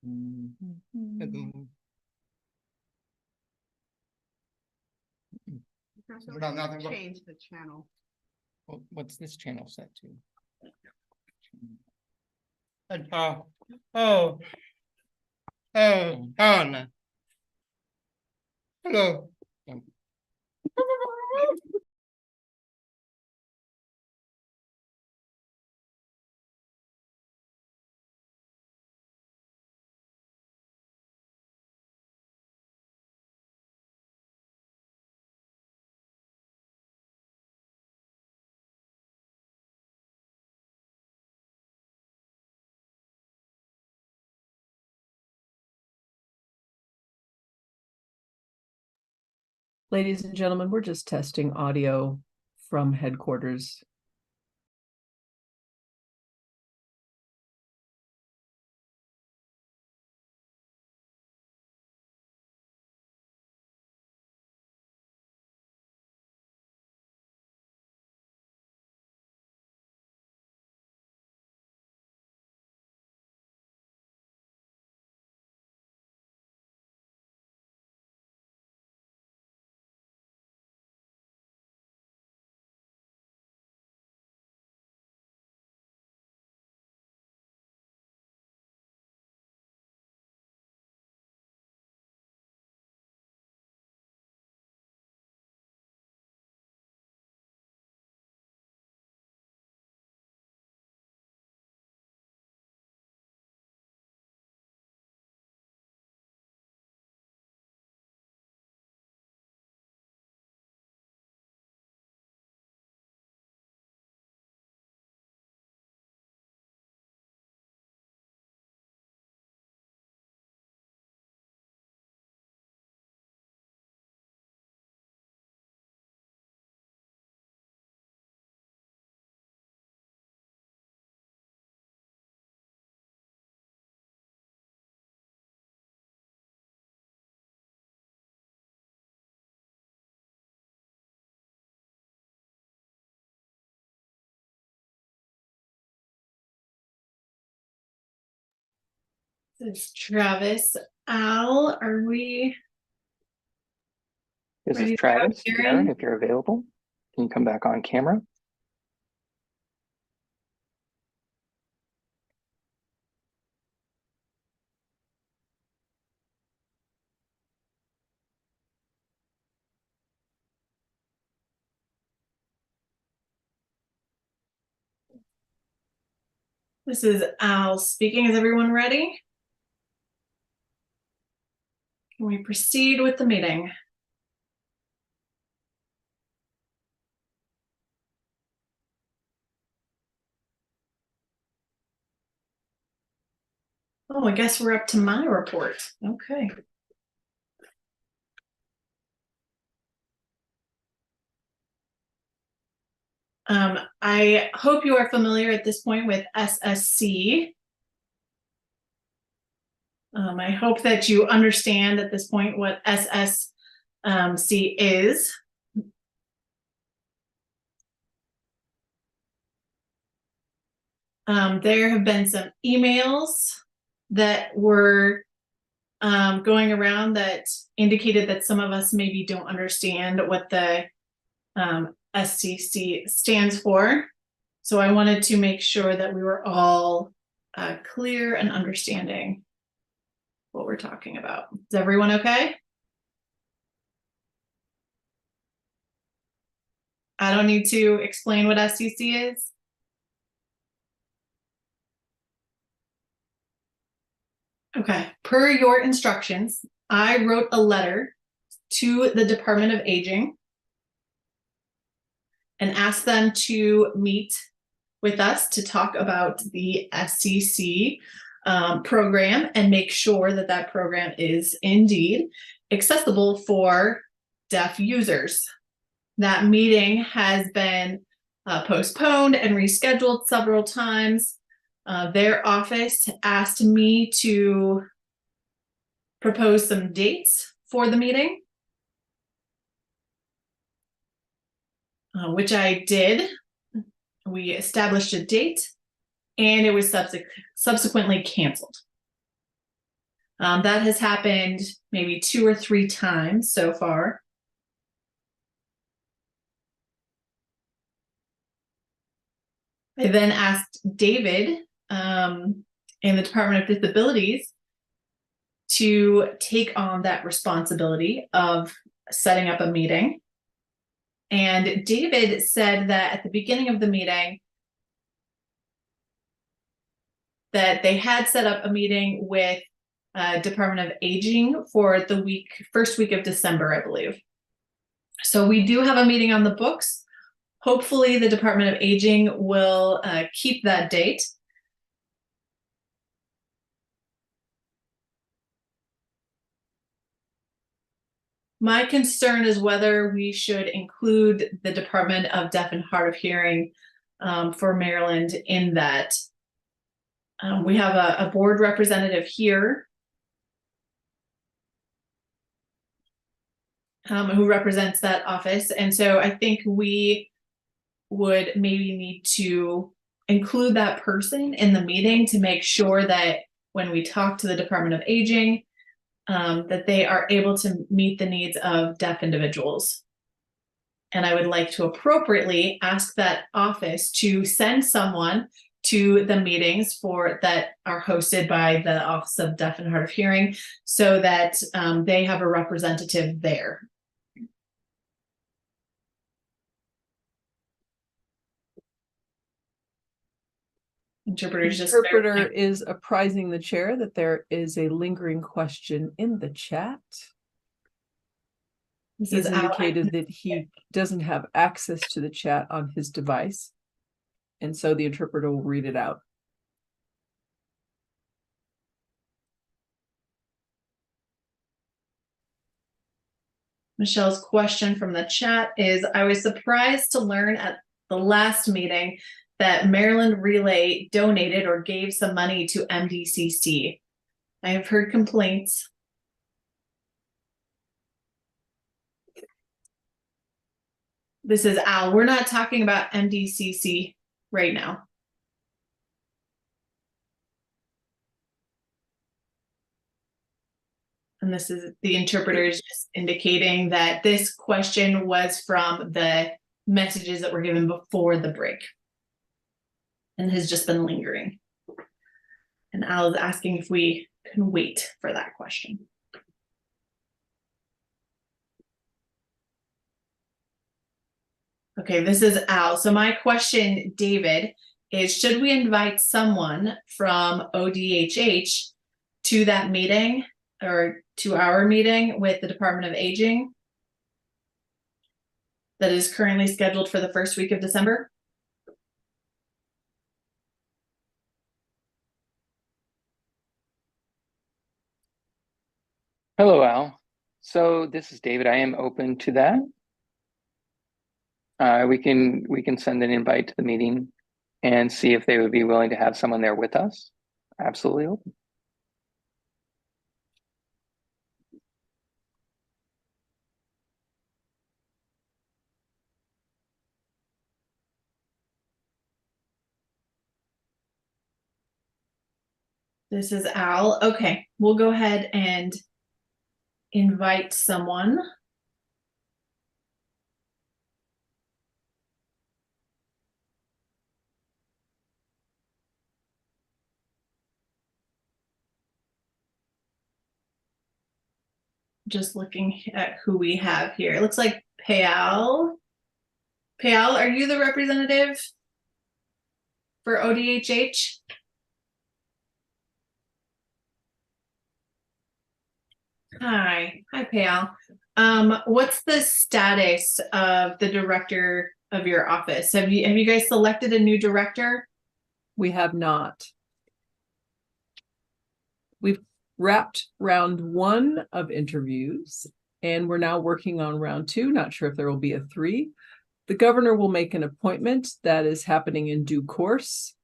No, nothing. Change the channel. What's this channel set to? Oh, no. Hello. Ladies and gentlemen, we're just testing audio from headquarters. This is Travis. Al, are we? This Ready is to go, Travis. Karen? Karen, if you're available, can you come back on camera? This is Al speaking. Is everyone ready? Can we proceed with the meeting? Oh, I guess we're up to my report. Okay. I hope you are familiar at this point with SSC. I hope that you understand at this point what SSC is. There have been some emails that were going around that indicated that some of us maybe don't understand what the SCC stands for. So I wanted to make sure that we were all clear and understanding what we're talking about. Is everyone okay? I don't need to explain what SCC is. Okay, per your instructions, I wrote a letter to the Department of Aging and asked them to meet with us to talk about the SCC program and make sure that that program is indeed accessible for deaf users. That meeting has been postponed and rescheduled several times. Their office asked me to propose some dates for the meeting, which I did. We established a date and it was subsequently canceled. That has happened maybe 2 or 3 times so far. I then asked David in the Department of Disabilities to take on that responsibility of setting up a meeting. And David said that at the beginning of the meeting that they had set up a meeting with Department of Aging for the first week of December, I believe. So we do have a meeting on the books. Hopefully the Department of Aging will keep that date. My concern is whether we should include the Department of Deaf and Hard of Hearing for Maryland in that. We have a board representative here who represents that office. And so I think we would maybe need to include that person in the meeting to make sure that when we talk to the Department of Aging, that they are able to meet the needs of deaf individuals. And I would like to appropriately ask that office to send someone to the meetings that are hosted by the Office of Deaf and Hard of Hearing so that they have a representative there. Interpreter is apprising the chair that there is a lingering question in the chat. He's indicated that he doesn't have access to the chat on his device, and so the interpreter will read it out. Michelle's question from the chat is, I was surprised to learn at the last meeting that Maryland Relay donated or gave some money to MDCC. I have heard complaints. This is Al. We're not talking about MDCC right now. And this is the interpreter is just indicating that this question was from the messages that were given before the break and has just been lingering. And Al is asking if we can wait for that question. Okay, this is Al. So my question, David, is should we invite someone from ODHH to that meeting or to our meeting with the Department of Aging that is currently scheduled for the first week of December? Hello, Al. So this is David. I am open to that. We can send an invite to the meeting and see if they would be willing to have someone there with us. Absolutely open. This is Al. Okay, we'll go ahead and invite someone. Just looking at who we have here. It looks like Payal. Payal, are you the representative for ODHH? Hi, Payal. What's the status of the director of your office? Have you guys selected a new director? We have not. We've wrapped round 1 of interviews, and we're now working on round 2. Not sure if there will be a 3. The governor will make an appointment that is happening in due course.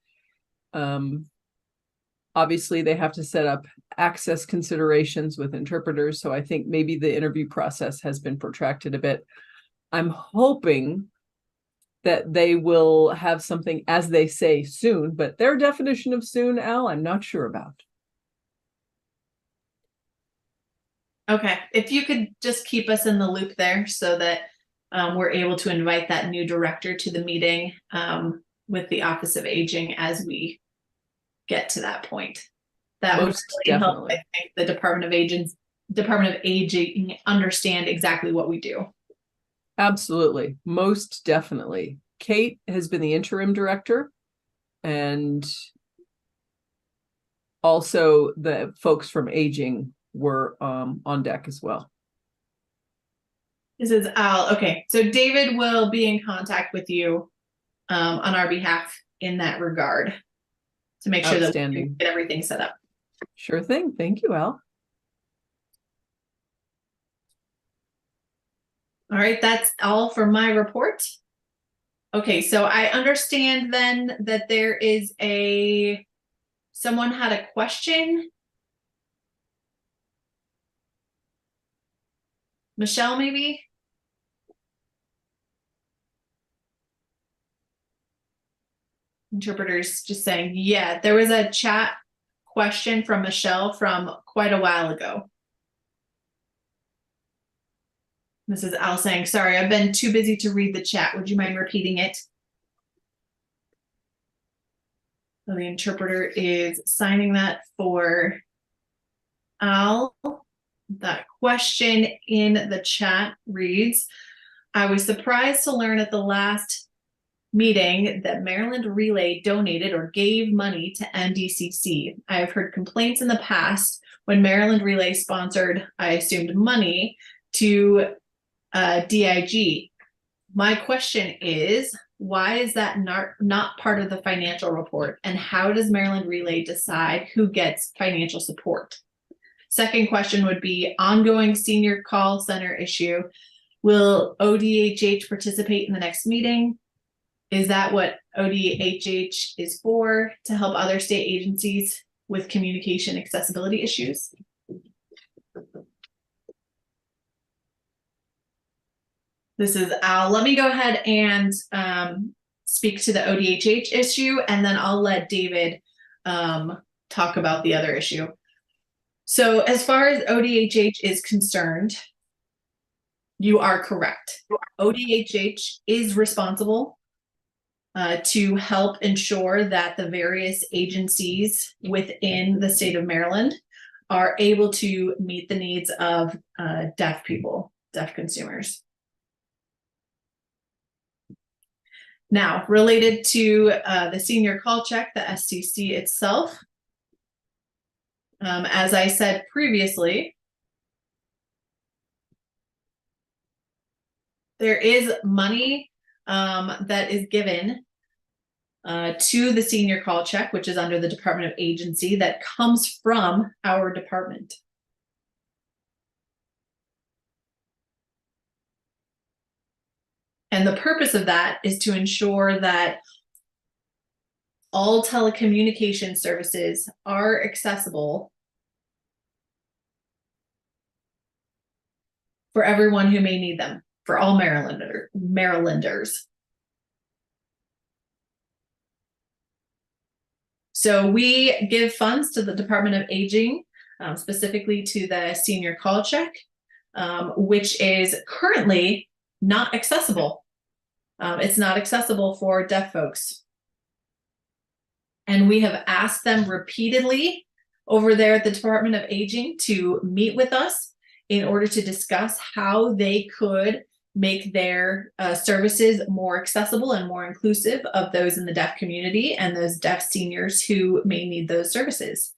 Obviously, they have to set up access considerations with interpreters, so I think maybe the interview process has been protracted a bit. I'm hoping that they will have something, as they say, soon, but their definition of soon, Al, I'm not sure about. Okay, if you could just keep us in the loop there so that we're able to invite that new director to the meeting with the Office of Aging as we get to that point. That would Most really help, definitely. I think, the Department of Aging understand exactly what we do. Absolutely. Most definitely. Kate has been the interim director, and also the folks from Aging were on deck as well. This is Al. Okay, so David will be in contact with you on our behalf in that regard to make sure that we can Outstanding. get everything set up. Sure thing. Thank you, Al. All right, that's all for my report. Okay, so I understand then that there is someone had a question. Michelle, maybe? Interpreters just saying, yeah, there was a chat question from Michelle from quite a while ago. This is Al saying, sorry, I've been too busy to read the chat. Would you mind repeating it? So the interpreter is signing that for Al. That question in the chat reads, I was surprised to learn at the last meeting that Maryland Relay donated or gave money to MDCC. I have heard complaints in the past when Maryland Relay sponsored, I assumed, money to DIG. My question is, why is that not part of the financial report? And how does Maryland Relay decide who gets financial support? Second question would be ongoing senior call center issue. Will ODHH participate in the next meeting? Is that what ODHH is for, to help other state agencies with communication accessibility issues? This is Al. Let me go ahead and speak to the ODHH issue, and then I'll let David talk about the other issue. So as far as ODHH is concerned, you are correct. ODHH is responsible to help ensure that the various agencies within the state of Maryland are able to meet the needs of deaf people, deaf consumers. Now, related to the senior call check, the SCC itself, as I said previously, there is money that is given to the senior call check, which is under the Department of Agency, that comes from our department. And the purpose of that is to ensure that all telecommunication services are accessible for everyone who may need them, for all Marylanders. So we give funds to the Department of Aging, specifically to the senior call check, which is currently not accessible. It's not accessible for deaf folks. And we have asked them repeatedly over there at the Department of Aging to meet with us in order to discuss how they could make their services more accessible and more inclusive of those in the deaf community and those deaf seniors who may need those services.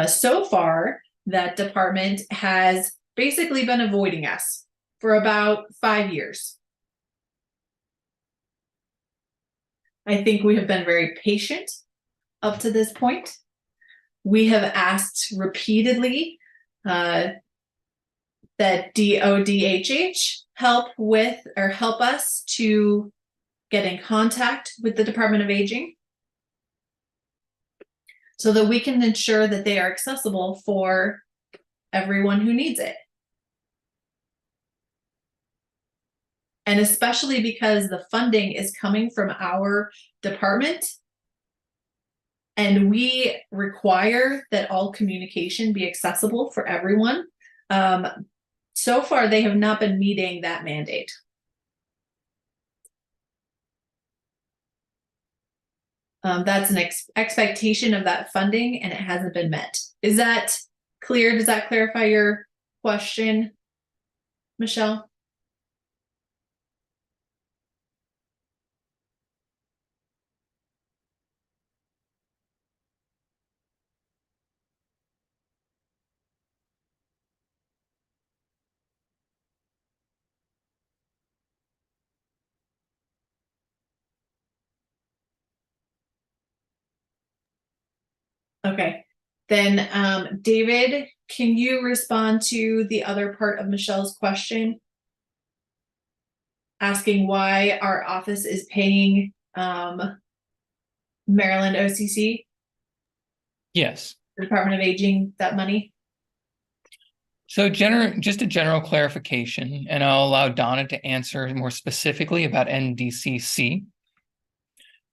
So far, that department has basically been avoiding us for about 5 years. I think we have been very patient up to this point. We have asked repeatedly that DODHH help us to get in contact with the Department of Aging so that we can ensure that they are accessible for everyone who needs it. And especially because the funding is coming from our department, and we require that all communication be accessible for everyone. So far, they have not been meeting that mandate. That's an expectation of that funding, and it hasn't been met. Is that clear? Does that clarify your question, Michelle? Okay, then David, can you respond to the other part of Michelle's question? Asking why our office is paying Maryland OCC, Yes. the Department of Aging, that money? So just a general clarification, and I'll allow Donna to answer more specifically about NDCC.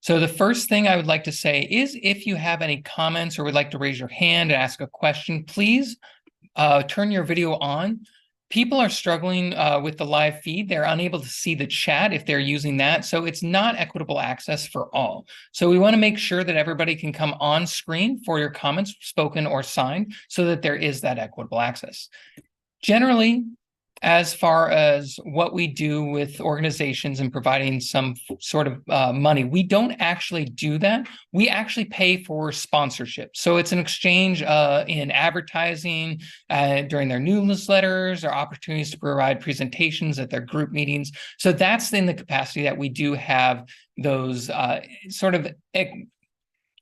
So the first thing I would like to say is if you have any comments or would like to raise your hand and ask a question, please turn your video on. People are struggling with the live feed. They're unable to see the chat if they're using that. So it's not equitable access for all. So we want to make sure that everybody can come on screen for your comments, spoken or signed, so that there is that equitable access. Generally, as far as what we do with organizations and providing some sort of money, we don't actually do that. We actually pay for sponsorship. So it's an exchange in advertising during their newsletters or opportunities to provide presentations at their group meetings. So that's in the capacity that we do have those sort of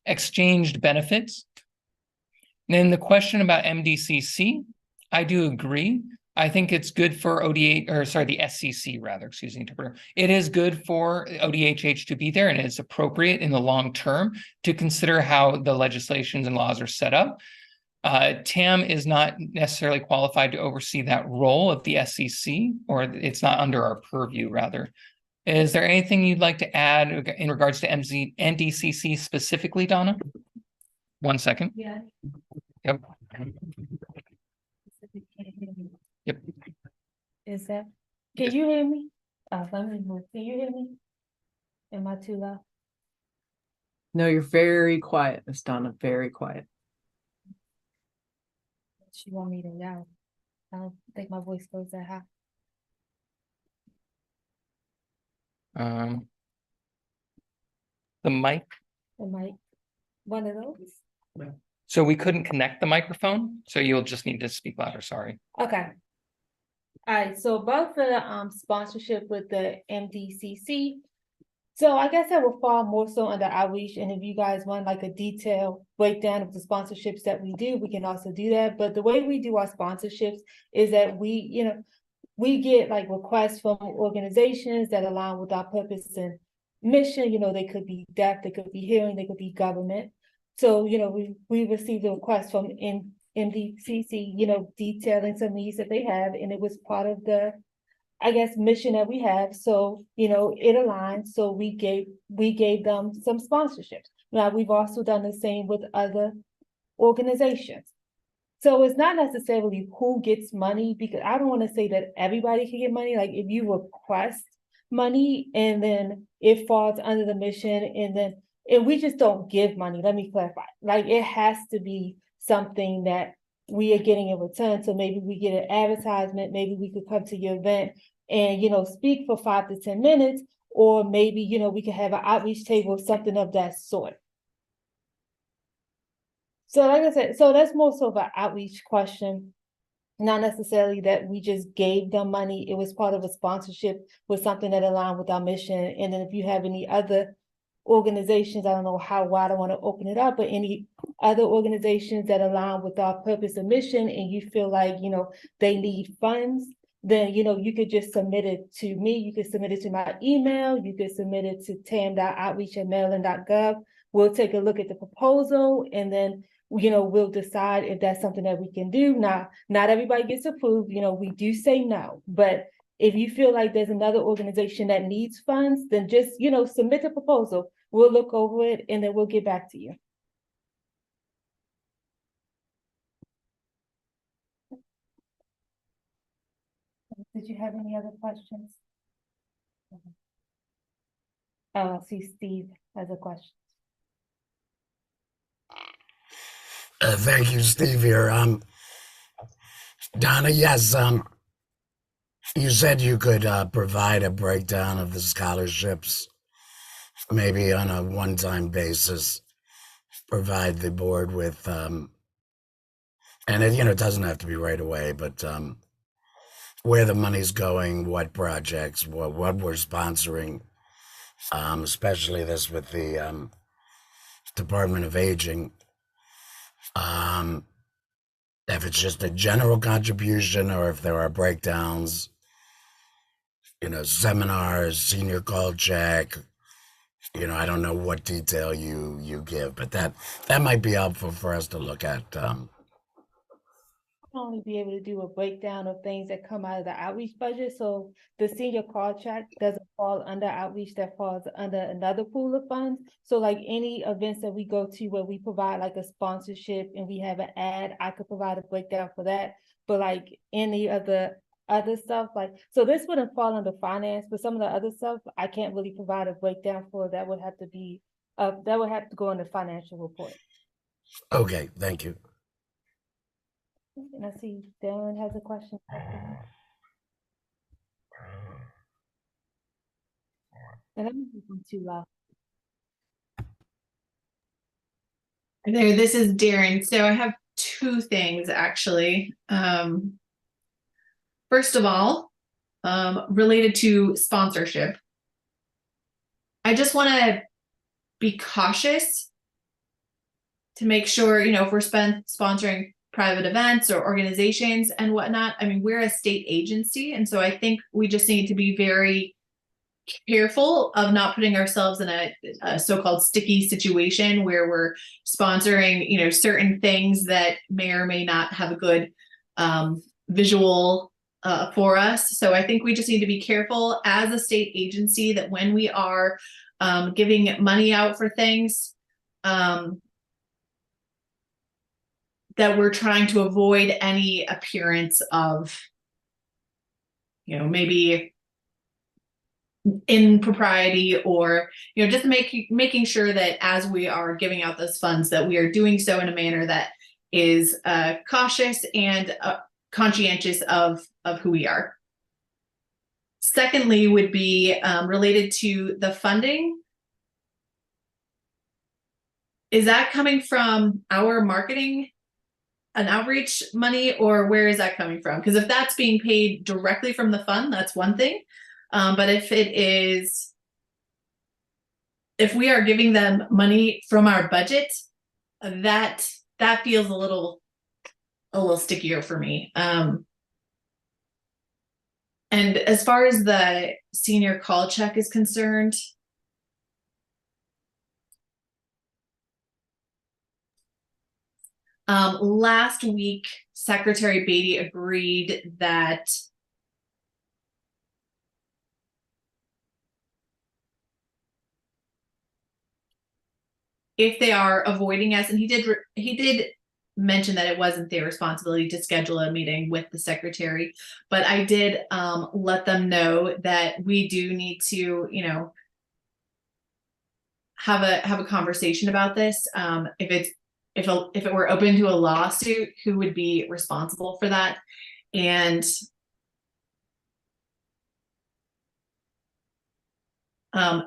exchanged benefits. And then the question about MDCC, I do agree. I think it's good for ODH, or sorry, the SCC rather, excuse me, interpreter. It is good for ODHH to be there, and it's appropriate in the long term to consider how the legislations and laws are set up. TAM is not necessarily qualified to oversee that role of the SCC, or it's not under our purview, rather. Is there anything you'd like to add in regards to NDCC specifically, Donna? 1 second. Yeah. Yep. Yep. Is that, can you hear me? Let me move. Can you hear me? Am I too loud? No, you're very quiet, Miss Donna, very quiet. She want me to yell. I don't think my voice goes that high. The mic. The mic, one of those? So we couldn't connect the microphone, so you'll just need to speak louder, sorry. Okay. All right, so about the sponsorship with the MDCC. So I guess that will fall more so under outreach, and if you guys want like a detailed breakdown of the sponsorships that we do, we can also do that. But the way we do our sponsorships is that we get like requests from organizations that align with our purpose and mission. They could be deaf, they could be hearing, they could be government. So, we received a request from MDCC, detailing some needs that they have, and it was part of the, I guess, mission that we have. So, it aligns. So we gave them some sponsorships. Now, we've also done the same with other organizations. So it's not necessarily who gets money, because I don't want to say that everybody can get money. Like if you request money and then it falls under the mission, and we just don't give money. Let me clarify. Like it has to be something that we are getting in return. So maybe we get an advertisement, maybe we could come to your event and, speak for 5 to 10 minutes, or maybe, we could have an outreach table, something of that sort. So like I said, so that's more so of an outreach question, not necessarily that we just gave them money. It was part of a sponsorship with something that aligned with our mission. And then if you have any other organizations, I don't know how wide I want to open it up, but any other organizations that align with our purpose and mission, and you feel like, they need funds, then, you could just submit it to me. You could submit it to my email. You could submit it to tam.outreach@maryland.gov. We'll take a look at the proposal, and then, we'll decide if that's something that we can do. Now, not everybody gets approved. We do say no, but if you feel like there's another organization that needs funds, then just, submit the proposal. We'll look over it, and then we'll get back to you. Did you have any other questions? Oh, I see Steve has a question. Thank you, Steve here. Donna, yes, you said you could provide a breakdown of the scholarships, maybe on a one-time basis, provide the board with, and it, it doesn't have to be right away, but where the money's going, what projects, what we're sponsoring, especially this with the Department of Aging. If it's just a general contribution or if there are breakdowns, seminars, senior call check, I don't know what detail you give, but that might be helpful for us to look at. Only be able to do a breakdown of things that come out of the outreach budget. So the senior call check doesn't fall under outreach, that falls under another pool of funds. So like any events that we go to where we provide like a sponsorship and we have an ad, I could provide a breakdown for that. But like any of the other stuff, like, so this wouldn't fall under finance, but some of the other stuff, I can't really provide a breakdown for. That would have to be, that would have to go in the financial report. Okay, thank you. And I see Darren has a question. And I'm too loud. There, this is Darren. So I have two things actually. First of all, related to sponsorship. I just want to be cautious to make sure, if we're sponsoring private events or organizations and whatnot. I mean, we're a state agency. And so I think we just need to be very careful of not putting ourselves in a so-called sticky situation where we're sponsoring, certain things that may or may not have a good visual for us. So I think we just need to be careful as a state agency that when we are giving money out for things, that we're trying to avoid any appearance of, maybe impropriety or, just making sure that as we are giving out those funds, that we are doing so in a manner that is cautious and conscientious of who we are. Secondly, would be related to the funding. Is that coming from our marketing and outreach money, or where is that coming from? Because if that's being paid directly from the fund, that's one thing. But if we are giving them money from our budget, that feels a little stickier for me. And as far as the senior call check is concerned, last week, Secretary Beatty agreed that if they are avoiding us, and he did mention that it wasn't their responsibility to schedule a meeting with the secretary, but I did let them know that we do need to, have a conversation about this. If it were open to a lawsuit, who would be responsible for that? And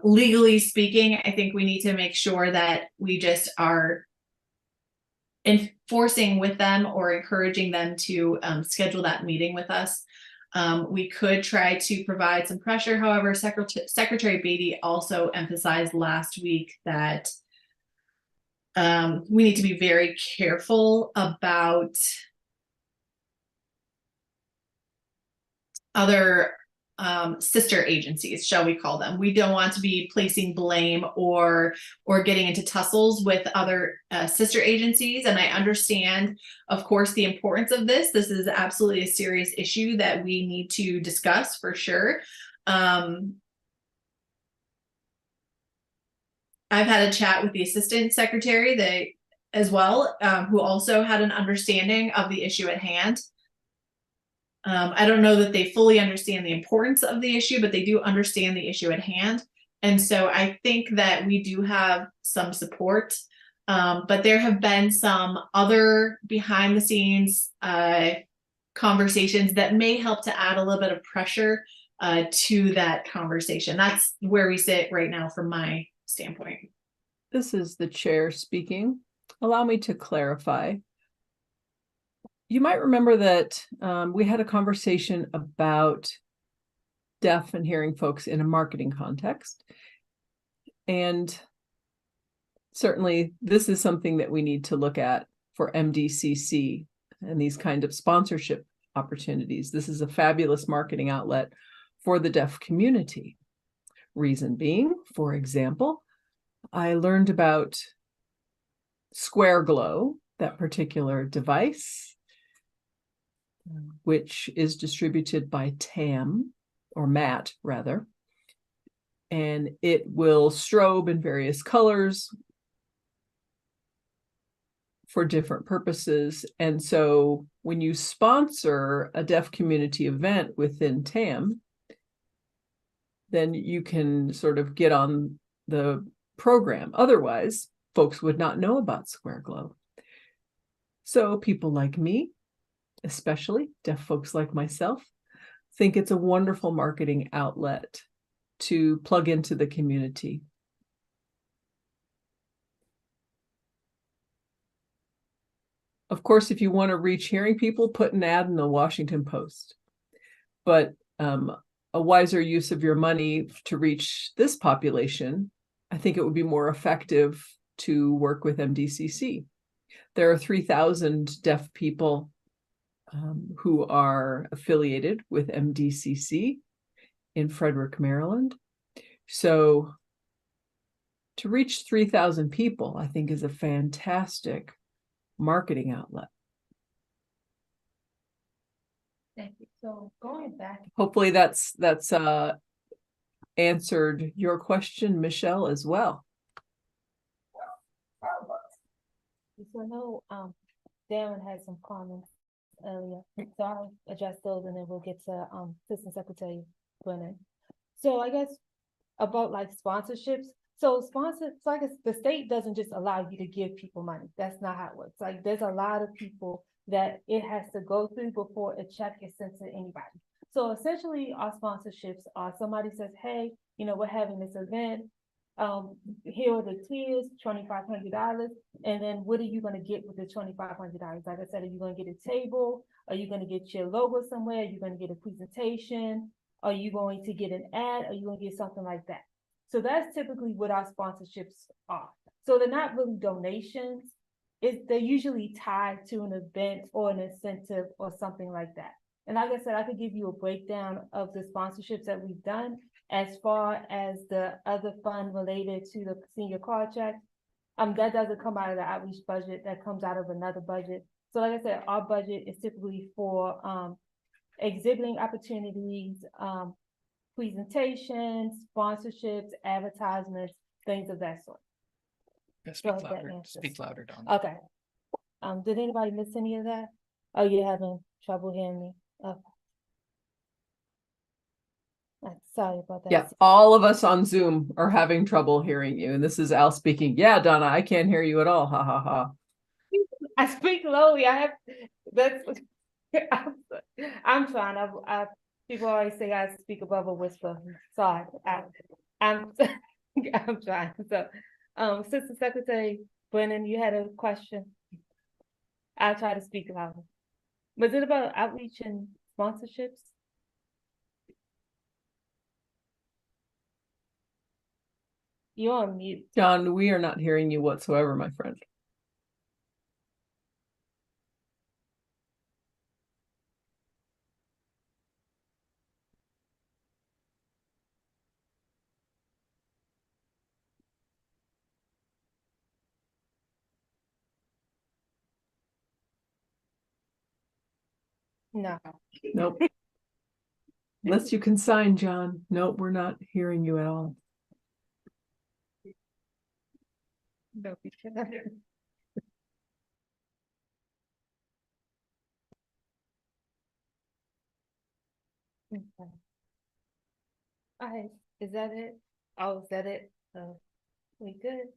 legally speaking, I think we need to make sure that we just are enforcing with them or encouraging them to schedule that meeting with us. We could try to provide some pressure. However, Secretary Beatty also emphasized last week that we need to be very careful about other sister agencies, shall we call them. We don't want to be placing blame or getting into tussles with other sister agencies. And I understand, of course, the importance of this. This is absolutely a serious issue that we need to discuss for sure. I've had a chat with the assistant secretary as well, who also had an understanding of the issue at hand. I don't know that they fully understand the importance of the issue, but they do understand the issue at hand. And so I think that we do have some support. But there have been some other behind the scenes conversations that may help to add a little bit of pressure to that conversation. That's where we sit right now from my standpoint. This is the chair speaking. Allow me to clarify. You might remember that we had a conversation about deaf and hearing folks in a marketing context. And certainly this is something that we need to look at for MDCC and these kind of sponsorship opportunities. This is a fabulous marketing outlet for the deaf community. Reason being, for example, I learned about Square Glow, that particular device, which is distributed by TAM, or MAT rather, and it will strobe in various colors for different purposes. And so when you sponsor a deaf community event within TAM, then you can sort of get on the program. Otherwise, folks would not know about Square Glow. So people like me, especially deaf folks like myself, think it's a wonderful marketing outlet to plug into the community. Of course, if you want to reach hearing people, put an ad in the Washington Post. But a wiser use of your money to reach this population, I think it would be more effective to work with MDCC. There are 3,000 deaf people who are affiliated with MDCC in Frederick, Maryland. So to reach 3,000 people, I think is a fantastic marketing outlet. Thank you. So going back, Hopefully that's answered your question, Michelle, as well. so I know Darren had some comments earlier, so I'll address those and then we'll get to Assistant Secretary Brennan. So I guess about like sponsorships. So like the state doesn't just allow you to give people money. That's not how it works. Like there's a lot of people that it has to go through before a check is sent to anybody. So essentially our sponsorships are somebody says, hey, you know, we're having this event. Here are the tiers, $2,500. And then what are you going to get with the $2,500? Like I said, are you going to get a table? Are you going to get your logo somewhere? Are you going to get a presentation? Are you going to get an ad? Are you going to get something like that? So that's typically what our sponsorships are. So they're not really donations. They're usually tied to an event or an incentive or something like that. And like I said, I could give you a breakdown of the sponsorships that we've done. As far as the other fund related to the senior card check, that doesn't come out of the outreach budget. That comes out of another budget. So like I said, our budget is typically for exhibiting opportunities, presentations, sponsorships, advertisements, things of that sort. Speak louder, Don. Okay. Did anybody miss any of that? Oh, you're having trouble hearing me? Okay. Sorry about that. Yeah, all of us on Zoom are having trouble hearing you. And this is Al speaking. Yeah, Donna, I can't hear you at all. Ha ha ha. I speak lowly. I'm fine. People always say I speak above a whisper. Sorry. I'm I'm trying. So Assistant Secretary Brennan, you had a question. I'll try to speak louder. Was it about outreach and sponsorships? You're on mute. John, we are not hearing you whatsoever, my friend. No. Nope. Unless you can sign, John. Nope, we're not hearing you at all. No, Okay. All right, is that it? Oh, is that it? Oh, we good?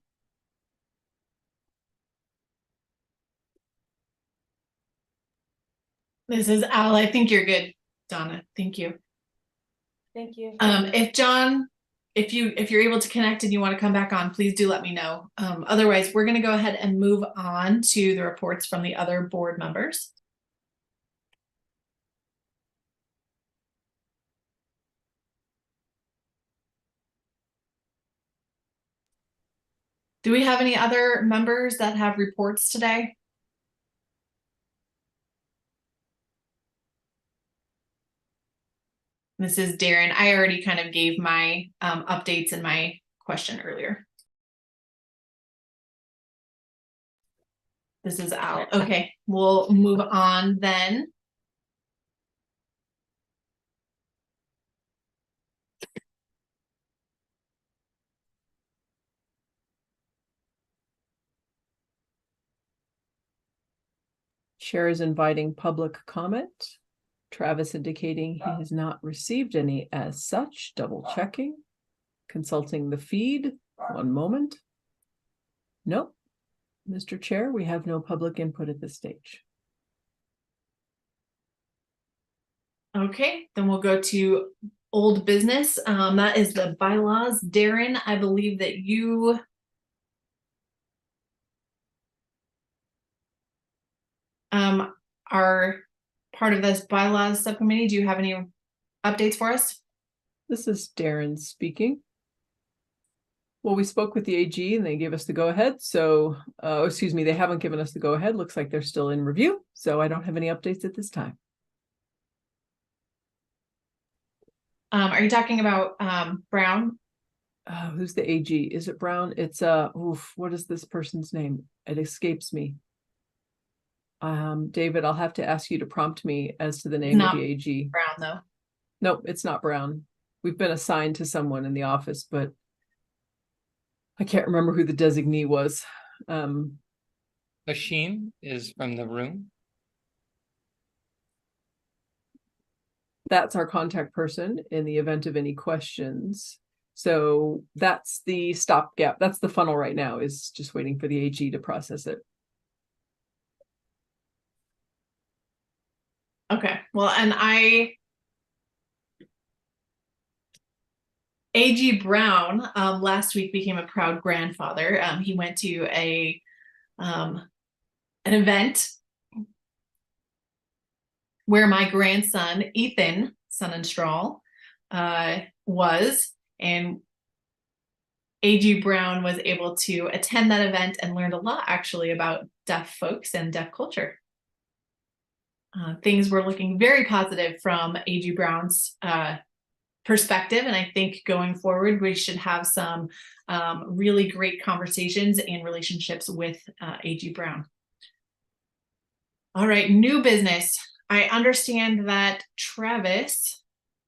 This is Al. I think you're good, Donna. Thank you. Thank you. If John, if you're able to connect and you want to come back on, please do let me know. Otherwise, we're going to go ahead and move on to the reports from the other board members. Do we have any other members that have reports today? This is Darren. I already kind of gave my updates in my question earlier. This is Al. Okay, we'll move on then. Chair is inviting public comment. Travis indicating he has not received any as such, double checking. Consulting the feed, one moment. Nope. Mr. Chair, we have no public input at this stage. Okay, then we'll go to old business. That is the bylaws. Darren, I believe that you are part of this bylaws subcommittee. Do you have any updates for us? This is Darren speaking. Well, we spoke with the AG and they gave us the go-ahead. So, excuse me, they haven't given us the go-ahead. Looks like they're still in review. So I don't have any updates at this time. Are you talking about Brown? Who's the AG? Is it Brown? It's what is this person's name? It escapes me. David, I'll have to ask you to prompt me as to the name of the AG. Brown, though. Nope, it's not Brown. We've been assigned to someone in the office, but I can't remember who the designee was. Machine is from the room. That's our contact person in the event of any questions. So that's the stopgap. That's the funnel right now, is just waiting for the AG to process it. Okay, well, and AG Brown last week became a proud grandfather. He went to an event where my grandson, Ethan Sonnenstrahl, was, and AG Brown was able to attend that event and learned a lot actually about deaf folks and deaf culture. Things were looking very positive from AG Brown's perspective, and I think going forward we should have some really great conversations and relationships with AG Brown. All right, new business. I understand that Travis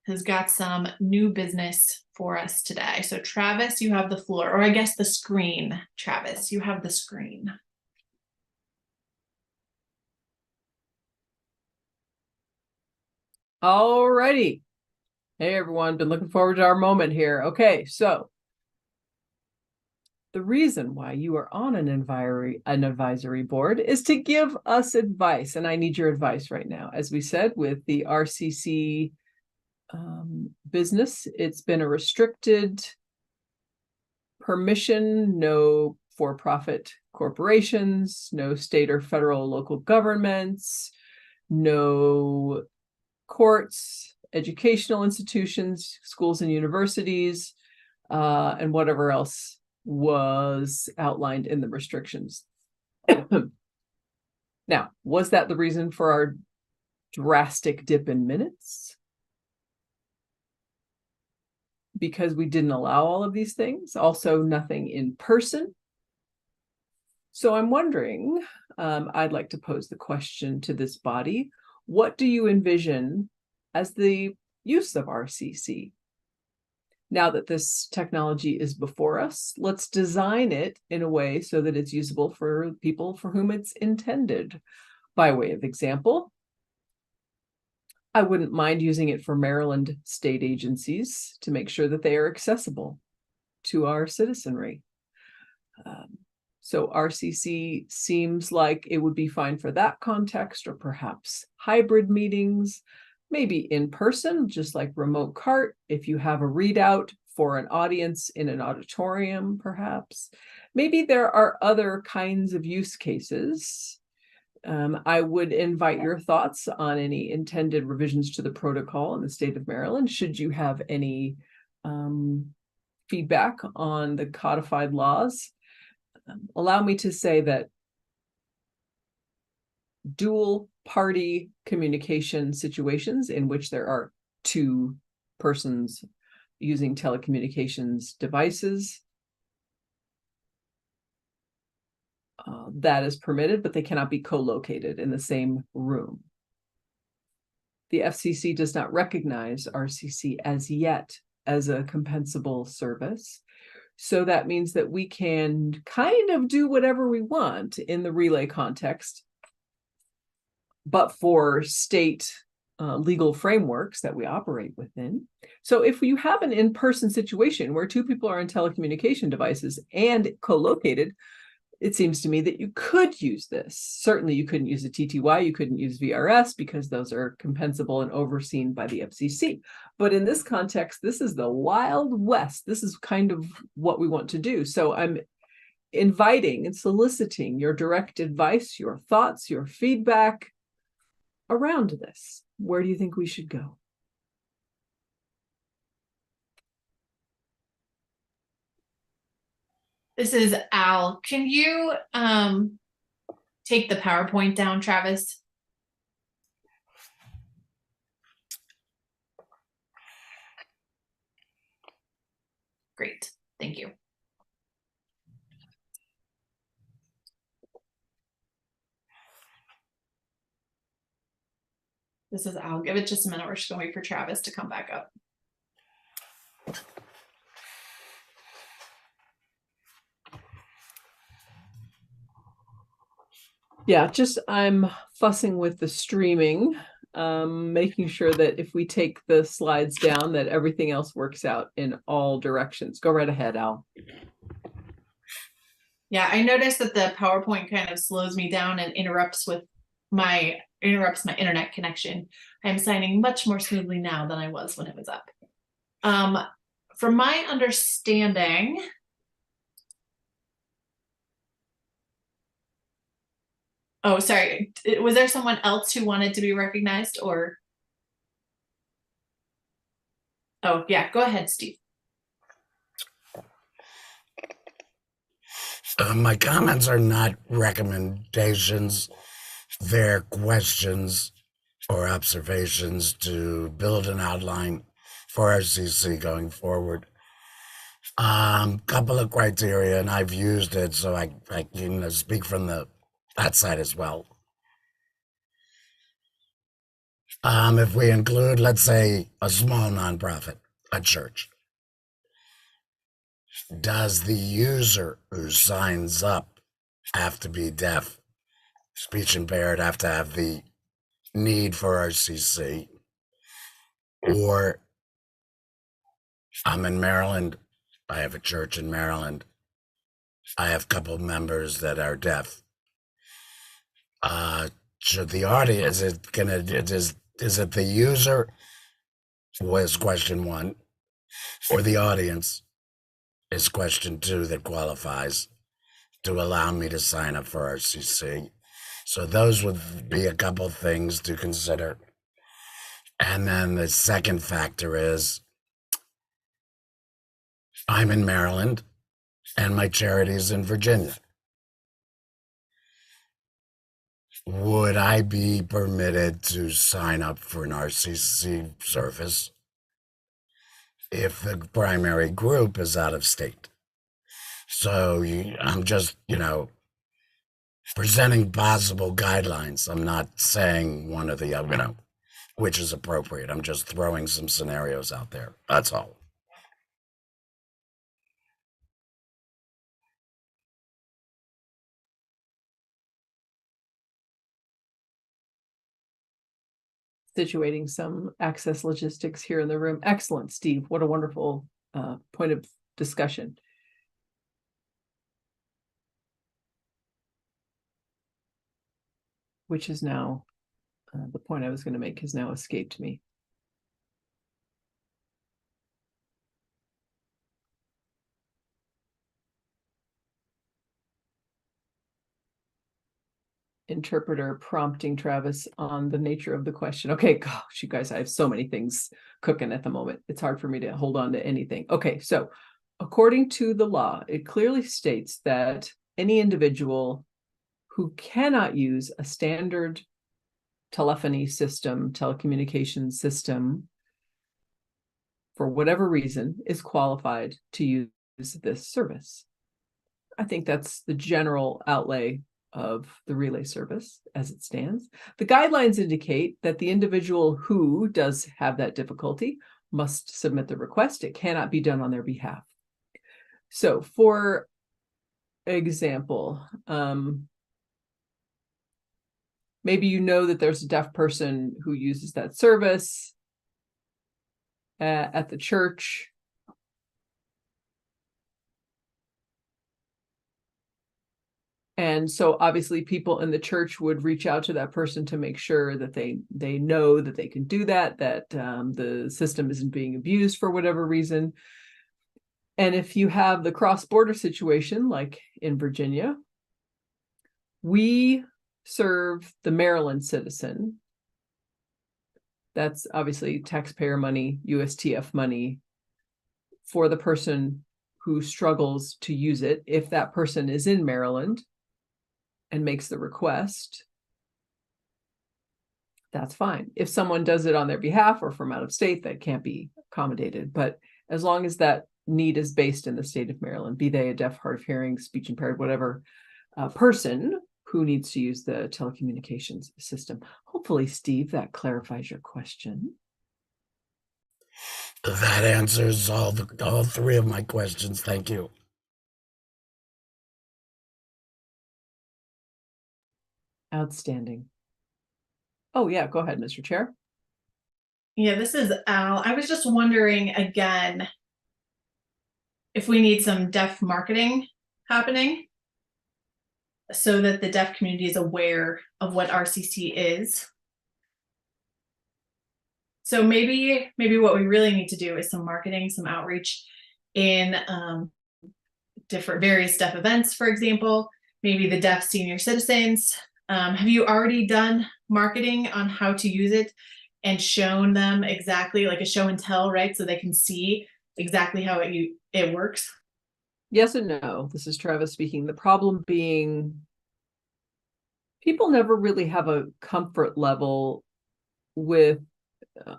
has got some new business for us today. So Travis, you have the floor, or I guess the screen. Travis, you have the screen. All righty. Hey, everyone. Been looking forward to our moment here. Okay, so the reason why you are on an advisory board is to give us advice, and I need your advice right now. As we said, with the RCC business, it's been a restricted permission, no for-profit corporations, no state or federal local governments, no courts, educational institutions, schools and universities, and whatever else was outlined in the restrictions. Now, was that the reason for our drastic dip in minutes? Because we didn't allow all of these things, also nothing in person. So I'm wondering, I'd like to pose the question to this body. What do you envision as the use of RCC? Now that this technology is before us, let's design it in a way so that it's usable for people for whom it's intended. By way of example, I wouldn't mind using it for Maryland state agencies to make sure that they are accessible to our citizenry. So RCC seems like it would be fine for that context, or perhaps hybrid meetings, maybe in person, just like remote CART, if you have a readout for an audience in an auditorium, perhaps. Maybe there are other kinds of use cases. I would invite your thoughts on any intended revisions to the protocol in the state of Maryland. Should you have any feedback on the codified laws? Allow me to say that dual party communication situations in which there are two persons using telecommunications devices, that is permitted, but they cannot be co-located in the same room. The FCC does not recognize RCC as yet as a compensable service. So that means that we can kind of do whatever we want in the relay context, but for state legal frameworks that we operate within. So if you have an in-person situation where two people are on telecommunication devices and co-located, it seems to me that you could use this. Certainly you couldn't use a TTY, you couldn't use VRS because those are compensable and overseen by the FCC. But in this context, this is the Wild West. This is kind of what we want to do. So I'm inviting and soliciting your direct advice, your thoughts, your feedback around this. Where do you think we should go? This is Al. Can you take the PowerPoint down, Travis? Great, thank you. This is Al. Give it just a minute. We're just gonna wait for Travis to come back up. Yeah, just I'm fussing with the streaming, making sure that if we take the slides down, that everything else works out in all directions. Go right ahead, Al. Yeah, I noticed that the PowerPoint kind of slows me down and interrupts my internet connection. I'm signing much more smoothly now than I was when it was up. From my understanding, oh, sorry, was there someone else who wanted to be recognized, or? Oh, yeah, go ahead, Steve. My comments are not recommendations. They're questions or observations to build an outline for RCC going forward. Couple of criteria, and I've used it, so I can speak from that side as well. If we include, let's say, a small nonprofit, a church, does the user who signs up have to be deaf, speech impaired, have to have the need for RCC? Or I'm in Maryland, I have a church in Maryland, I have a couple of members that are deaf. Should the audience, is it the user, was question one, or the audience is question two that qualifies to allow me to sign up for RCC? So those would be a couple things to consider. And then the second factor is I'm in Maryland and my charity is in Virginia. Would I be permitted to sign up for an RCC service if the primary group is out of state? So I'm just, presenting possible guidelines. I'm not saying one or the other, which is appropriate. I'm just throwing some scenarios out there. That's all. situating some access logistics here in the room. Excellent, Steve. What a wonderful point of discussion. Which is now, the point I was going to make has now escaped me. Interpreter prompting Travis on the nature of the question. Okay, gosh, you guys, I have so many things cooking at the moment. It's hard for me to hold on to anything. Okay, so according to the law, it clearly states that any individual who cannot use a standard telephony system, telecommunications system, for whatever reason, is qualified to use this service. I think that's the general outlay of the relay service as it stands. The guidelines indicate that the individual who does have that difficulty must submit the request. It cannot be done on their behalf. So for example, maybe you know that there's a deaf person who uses that service at the church. And so obviously people in the church would reach out to that person to make sure that they know that they can do that, that the system isn't being abused for whatever reason. And if you have the cross-border situation, like in Virginia, we serve the Maryland citizen. That's obviously taxpayer money, USTF money, for the person who struggles to use it. If that person is in Maryland and makes the request, that's fine. If someone does it on their behalf or from out of state, that can't be accommodated. But as long as that need is based in the state of Maryland, be they a deaf, hard of hearing, speech impaired, whatever person who needs to use the telecommunications system. Hopefully, Steve, that clarifies your question. That answers all three of my questions. Thank you. Outstanding. Oh, yeah, go ahead, Mr. Chair. Yeah, this is Al. I was just wondering again if we need some deaf marketing happening so that the deaf community is aware of what RCC is. So maybe what we really need to do is some marketing, some outreach in different various deaf events, for example, maybe the deaf senior citizens. Have you already done marketing on how to use it and shown them exactly, like a show and tell, right? So they can see exactly how it works? Yes and no. This is Travis speaking. The problem being people never really have a comfort level with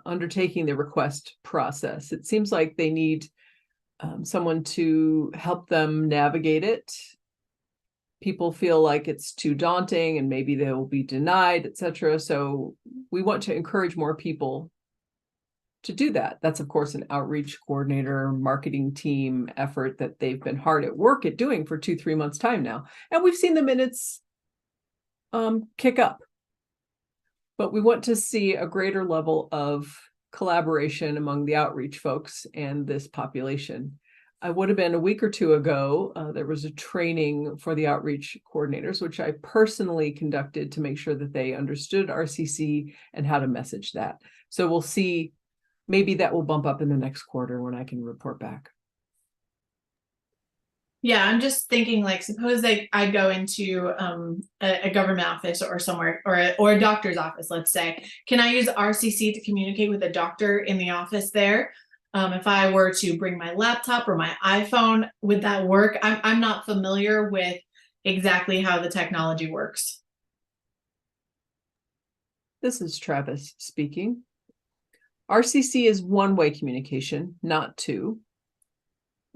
undertaking the request process. It seems like they need someone to help them navigate it. People feel like it's too daunting and maybe they will be denied, etc. So we want to encourage more people to do that. That's, of course, an outreach coordinator, marketing team effort that they've been hard at work at doing for 2-3 months' time now. And we've seen the minutes kick up. But we want to see a greater level of collaboration among the outreach folks and this population. I would have been a week or two ago, there was a training for the outreach coordinators, which I personally conducted to make sure that they understood RCC and how to message that. So we'll see, maybe that will bump up in the next quarter when I can report back. Yeah, I'm just thinking, like, suppose I go into a government office or somewhere, or a doctor's office, let's say. Can I use RCC to communicate with a doctor in the office there? If I were to bring my laptop or my iPhone, would that work? I'm not familiar with exactly how the technology works. This is Travis speaking. RCC is one-way communication, not two.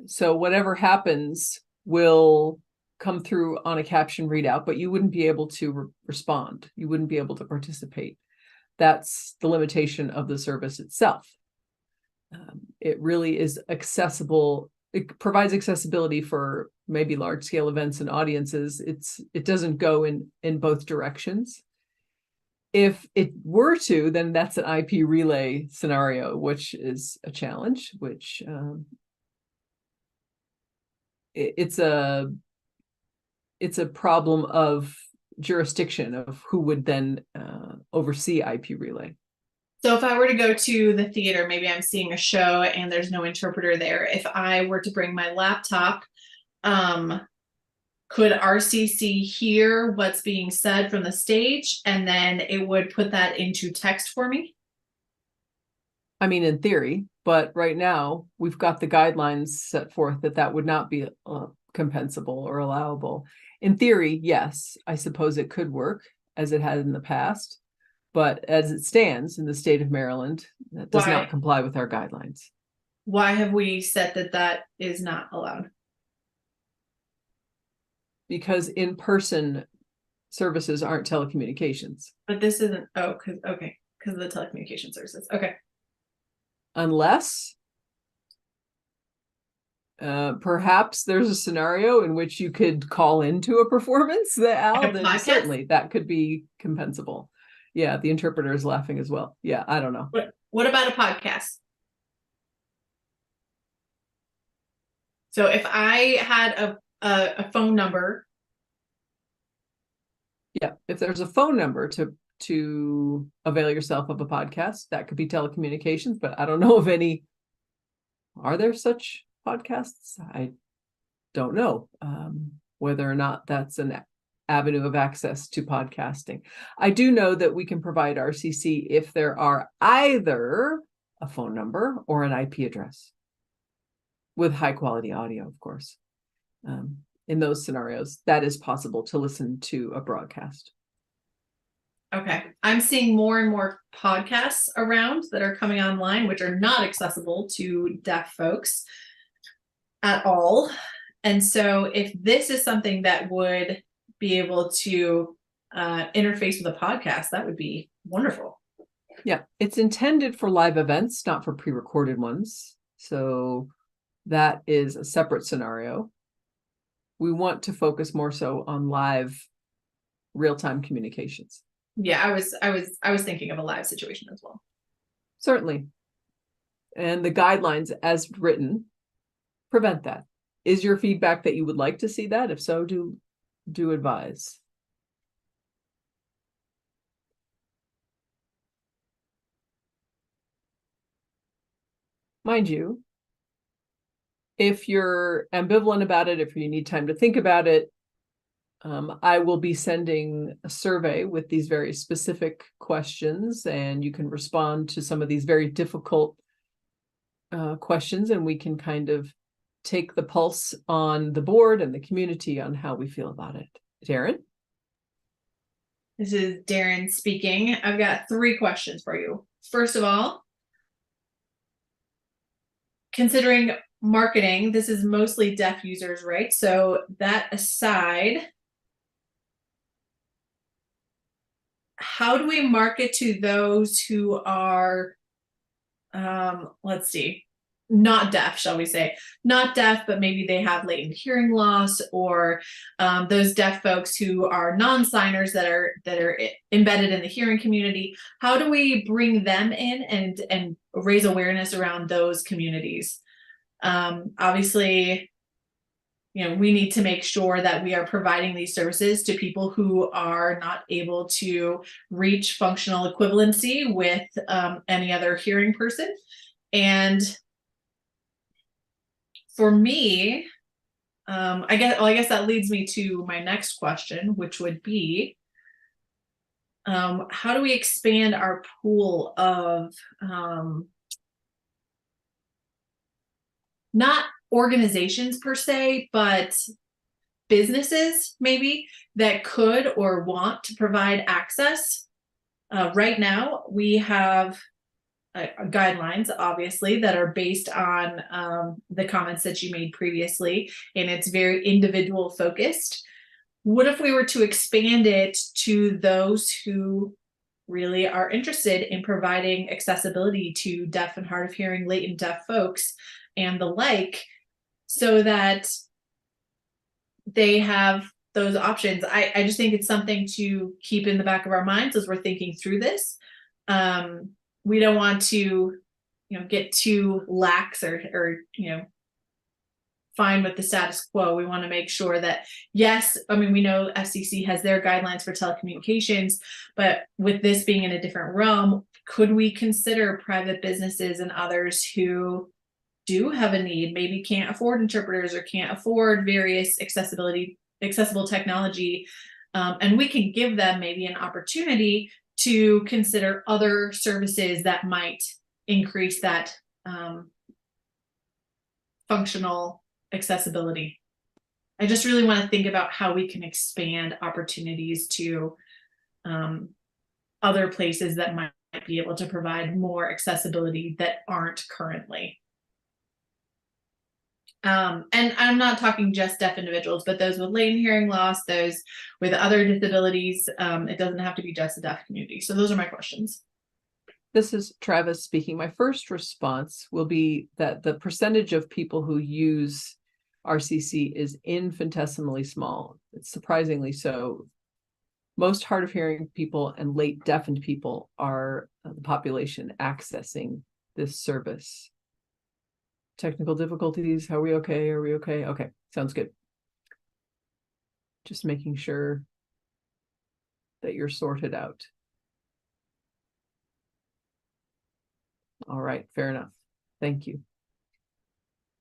So whatever happens will come through on a caption readout, but you wouldn't be able to respond. You wouldn't be able to participate. That's the limitation of the service itself. It really is accessible. It provides accessibility for maybe large scale events and audiences. It doesn't go in both directions. If it were to, then that's an IP relay scenario, which is a challenge, which it's a problem of jurisdiction of who would then oversee IP relay. So if I were to go to the theater, maybe I'm seeing a show and there's no interpreter there. If I were to bring my laptop, could RCC hear what's being said from the stage and then it would put that into text for me? I mean, in theory, but right now we've got the guidelines set forth that would not be compensable or allowable. In theory, yes, I suppose it could work as it had in the past, but as it stands in the state of Maryland, that does not comply with our guidelines. Why have we said that is not allowed? Because in-person services aren't telecommunications. But this isn't, because of the telecommunication services. Okay. Unless perhaps there's a scenario in which you could call into a performance then certainly that could be compensable. Yeah, the interpreter is laughing as well. Yeah, I don't know. What about a podcast? So if I had a phone number. Yeah, if there's a phone number to avail yourself of a podcast, that could be telecommunications, but I don't know of any. Are there such podcasts? I don't know whether or not that's an avenue of access to podcasting. I do know that we can provide RCC if there are either a phone number or an IP address with high quality audio, of course. In those scenarios, that is possible to listen to a broadcast. Okay. I'm seeing more and more podcasts around that are coming online, which are not accessible to deaf folks at all. And so if this is something that would be able to interface with a podcast, that would be wonderful. Yeah, it's intended for live events, not for pre-recorded ones. So that is a separate scenario. We want to focus more so on live real-time communications. Yeah, I was thinking of a live situation as well. Certainly. And the guidelines as written prevent that. Is your feedback that you would like to see that? If so, do advise. Mind you, if you're ambivalent about it, if you need time to think about it, I will be sending a survey with these very specific questions, and you can respond to some of these very difficult questions, and we can kind of take the pulse on the board and the community on how we feel about it. Darren? This is Darren speaking. I've got 3 questions for you. First of all, considering marketing, this is mostly deaf users, right? So that aside, how do we market to those who are, let's see, not deaf, shall we say, not deaf, but maybe they have latent hearing loss, or those deaf folks who are non-signers that are embedded in the hearing community? How do we bring them in and raise awareness around those communities? Obviously, we need to make sure that we are providing these services to people who are not able to reach functional equivalency with any other hearing person. And for me, I guess that leads me to my next question, which would be, how do we expand our pool of not organizations per se, but businesses maybe that could or want to provide access? Right now, we have guidelines, obviously, that are based on the comments that you made previously, and it's very individual focused. What if we were to expand it to those who really are interested in providing accessibility to deaf and hard of hearing, latent deaf folks and the like, so that they have those options. I just think it's something to keep in the back of our minds as we're thinking through this. We don't want to, get too lax or fine with the status quo. We want to make sure that, yes, I mean, we know FCC has their guidelines for telecommunications, but with this being in a different realm, could we consider private businesses and others who do have a need, maybe can't afford interpreters or can't afford various accessible technology, and we can give them maybe an opportunity to consider other services that might increase that functional accessibility. I just really want to think about how we can expand opportunities to other places that might be able to provide more accessibility that aren't currently. And I'm not talking just deaf individuals, but those with latent hearing loss, those with other disabilities. It doesn't have to be just the deaf community. So those are my questions. This is Travis speaking. My first response will be that the percentage of people who use RCC is infinitesimally small. It's surprisingly so. Most hard of hearing people and late deafened people are the population accessing this service. Technical difficulties, are we okay? Are we okay? Okay, sounds good. Just making sure that you're sorted out. All right, fair enough. Thank you.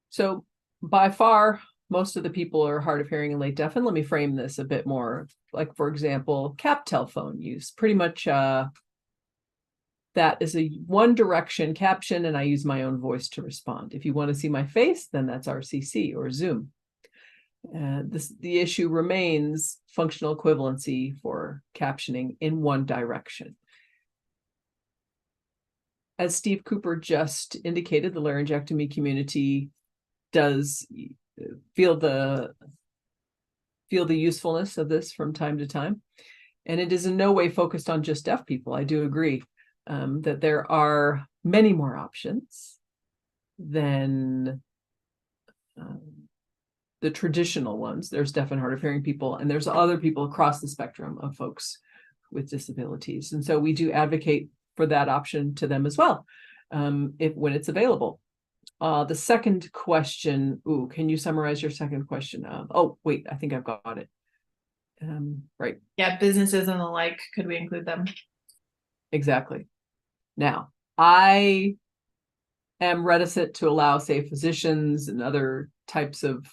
So by far, most of the people are hard of hearing and late deaf. And let me frame this a bit more. Like, for example, CABTR phone use. Pretty much that is a one direction caption, and I use my own voice to respond. If you want to see my face, then that's RCC or Zoom. The issue remains functional equivalency for captioning in one direction. As Steve Cooper just indicated, the laryngectomy community does feel the usefulness of this from time to time. And it is in no way focused on just deaf people. I do agree that there are many more options than the traditional ones. There's deaf and hard of hearing people, and there's other people across the spectrum of folks with disabilities. And so we do advocate for that option to them as well, when it's available. The second question, can you summarize your second question? Oh, wait, I think I've got it. Right. Yeah, businesses and the like, could we include them? Exactly. Now, I am reticent to allow, say, physicians and other types of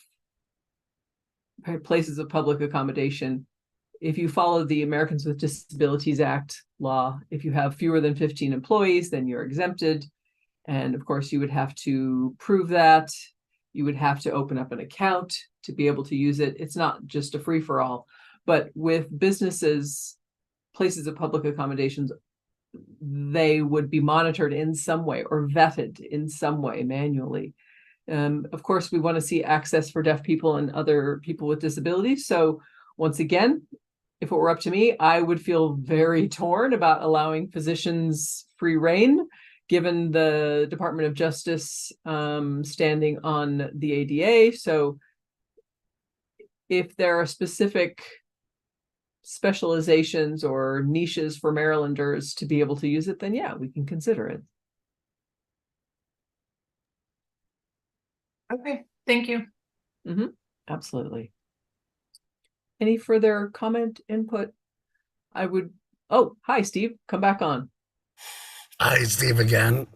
places of public accommodation. If you follow the Americans with Disabilities Act law, if you have fewer than 15 employees, then you're exempted. And of course, you would have to prove that. You would have to open up an account to be able to use it. It's not just a free-for-all. But with businesses, places of public accommodations, they would be monitored in some way or vetted in some way manually. Of course, we want to see access for deaf people and other people with disabilities. So once again, if it were up to me, I would feel very torn about allowing physicians free rein, given the Department of Justice standing on the ADA. So if there are specific specializations or niches for Marylanders to be able to use it, then yeah, we can consider it. Okay, thank you. Absolutely. Any further comment, input? Oh, hi, Steve, come back on. Hi, Steve again.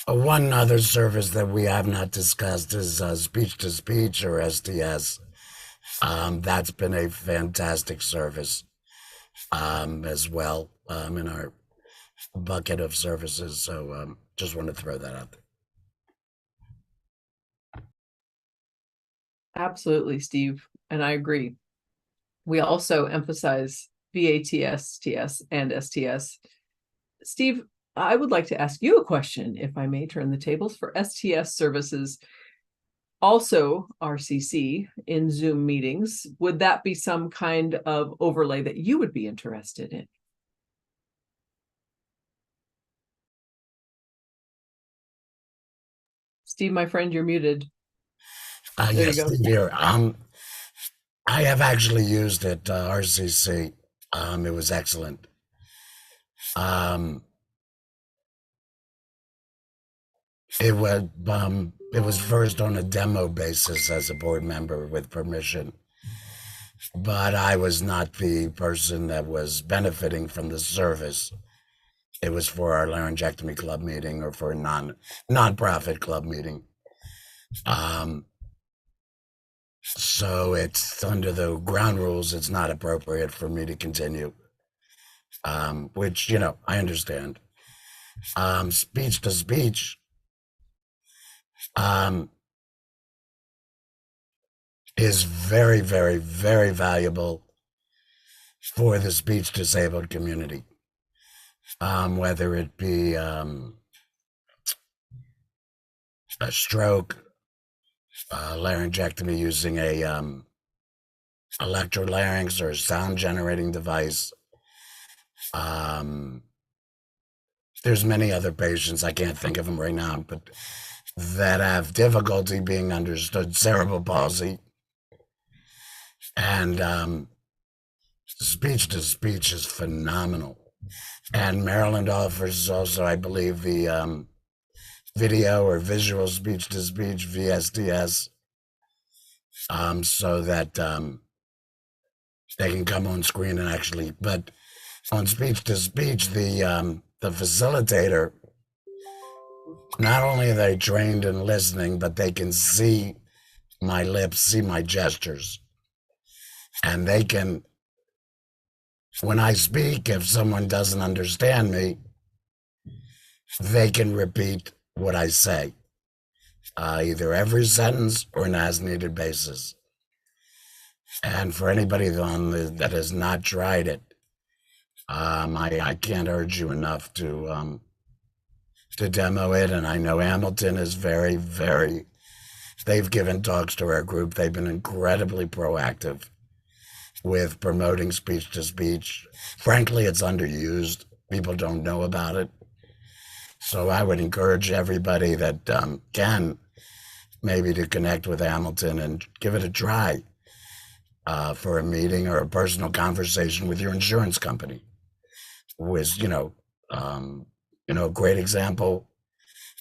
One other service that we have not discussed is speech-to-speech or STS. That's been a fantastic service as well in our bucket of services. So just want to throw that out there. Absolutely, Steve. And I agree. We also emphasize VATS, TS, and STS. Steve, I would like to ask you a question, if I may turn the tables for STS services. Also RCC in Zoom meetings, would that be some kind of overlay that you would be interested in? Steve, my friend, you're muted. Yes, Steve here. I have actually used it, RCC. It was excellent. It was first on a demo basis as a board member with permission, but I was not the person that was benefiting from the service. It was for our laryngectomy club meeting or for a non-profit club meeting. So it's under the ground rules, it's not appropriate for me to continue. Which, I understand. Speech to speech. Is very, very, very valuable for the speech disabled community. Whether it be a stroke, laryngectomy using a electrolarynx or a sound generating device. There's many other patients, I can't think of them right now, but that have difficulty being understood, cerebral palsy. And speech to speech is phenomenal. And Maryland offers also, I believe, the video or visual speech to speech, VSDS, so that they can come on screen and actually, but on speech to speech, the facilitator, not only are they trained in listening, but they can see my lips, see my gestures. And they can, when I speak, if someone doesn't understand me, they can repeat what I say, either every sentence or an as-needed basis. And for anybody that has not tried it, I can't urge you enough to demo it. And I know Hamilton is very, very, they've given talks to our group. They've been incredibly proactive with promoting speech to speech. Frankly, it's underused. People don't know about it. So I would encourage everybody that can maybe to connect with Hamilton and give it a try for a meeting or a personal conversation with your insurance company. Who is, a great example.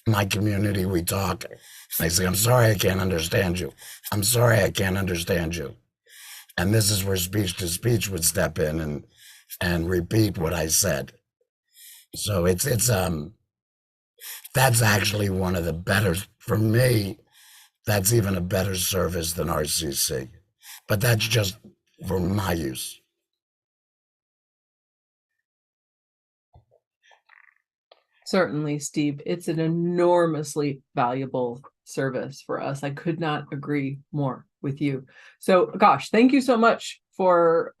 In my community, we talk. They say, "I'm sorry, I can't understand you. I'm sorry, I can't understand you." And this is where speech to speech would step in and repeat what I said. So it's that's actually one of the better, for me, that's even a better service than RCC. But that's just for my use. Certainly, Steve, it's an enormously valuable service for us. I could not agree more with you. So, gosh, thank you so much for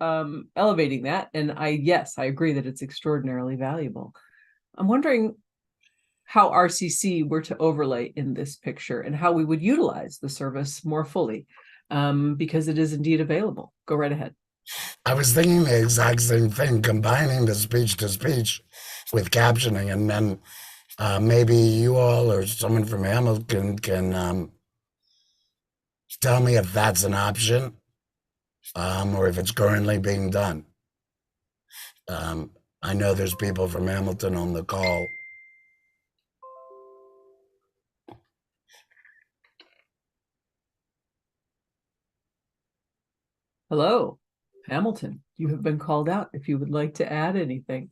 elevating that. And yes, I agree that it's extraordinarily valuable. I'm wondering how RCC were to overlay in this picture and how we would utilize the service more fully, because it is indeed available. Go right ahead. I was thinking the exact same thing, combining the speech to speech with captioning, and then maybe you all or someone from Hamilton can tell me if that's an option or if it's currently being done. I know there's people from Hamilton on the call. Hello, Hamilton. You have been called out if you would like to add anything.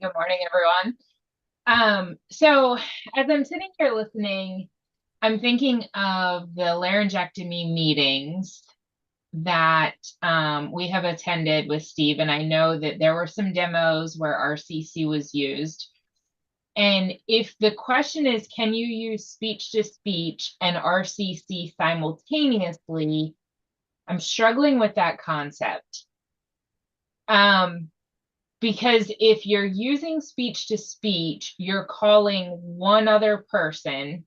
Good morning, everyone. So as I'm sitting here listening, I'm thinking of the laryngectomy meetings that we have attended with Steve, and I know that there were some demos where RCC was used. And if the question is, can you use speech to speech and RCC simultaneously? I'm struggling with that concept. Because if you're using speech to speech, you're calling one other person,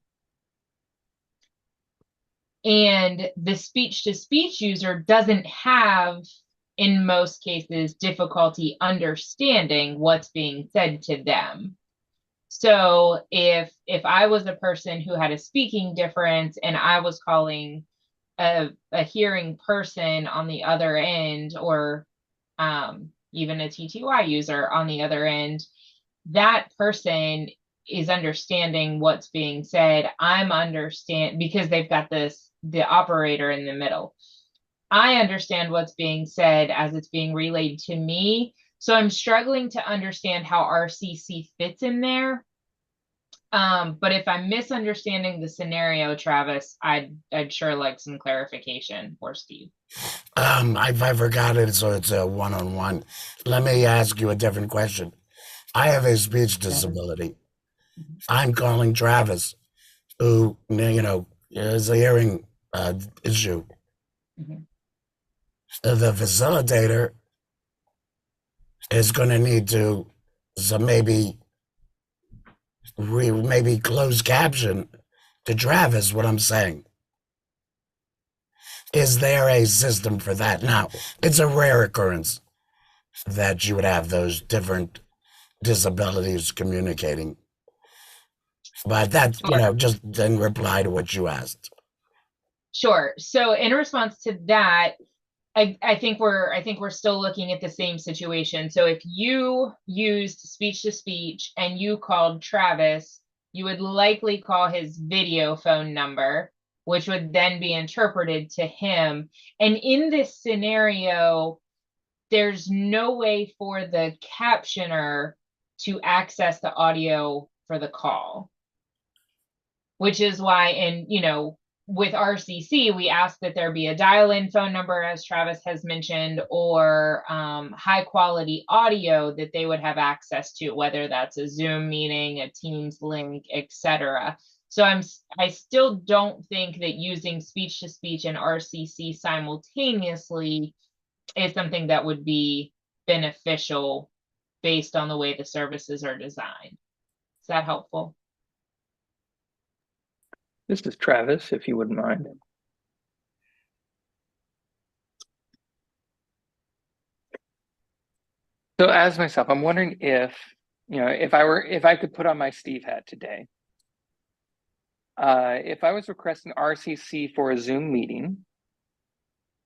and the speech to speech user doesn't have, in most cases, difficulty understanding what's being said to them. So if I was a person who had a speaking difference and I was calling a hearing person on the other end, or even a TTY user on the other end, that person is understanding what's being said. I'm understand because they've got the operator in the middle. I understand what's being said as it's being relayed to me. So I'm struggling to understand how RCC fits in there. But if I'm misunderstanding the scenario, Travis, I'd sure like some clarification, or Steve. I forgot it, so it's a one-on-one. Let me ask you a different question. I have a speech disability. I'm calling Travis, who, is a hearing issue. Mhm. The facilitator is going to need to, so maybe close caption to Travis what I'm saying. Is there a system for that? Now, it's a rare occurrence that you would have those different disabilities communicating. But that, just in reply to what you asked. Sure. So in response to that, I think we're still looking at the same situation. So if you used speech to speech and you called Travis, you would likely call his video phone number, which would then be interpreted to him. And in this scenario, there's no way for the captioner to access the audio for the call, which is why with RCC, we ask that there be a dial-in phone number, as Travis has mentioned, or high quality audio that they would have access to, whether that's a Zoom meeting, a Teams link, etc. So I still don't think that using speech to speech and RCC simultaneously is something that would be beneficial based on the way the services are designed. Is that helpful? This is Travis, if you wouldn't mind. So as myself, I'm wondering if I could put on my Steve hat today. If I was requesting RCC for a Zoom meeting,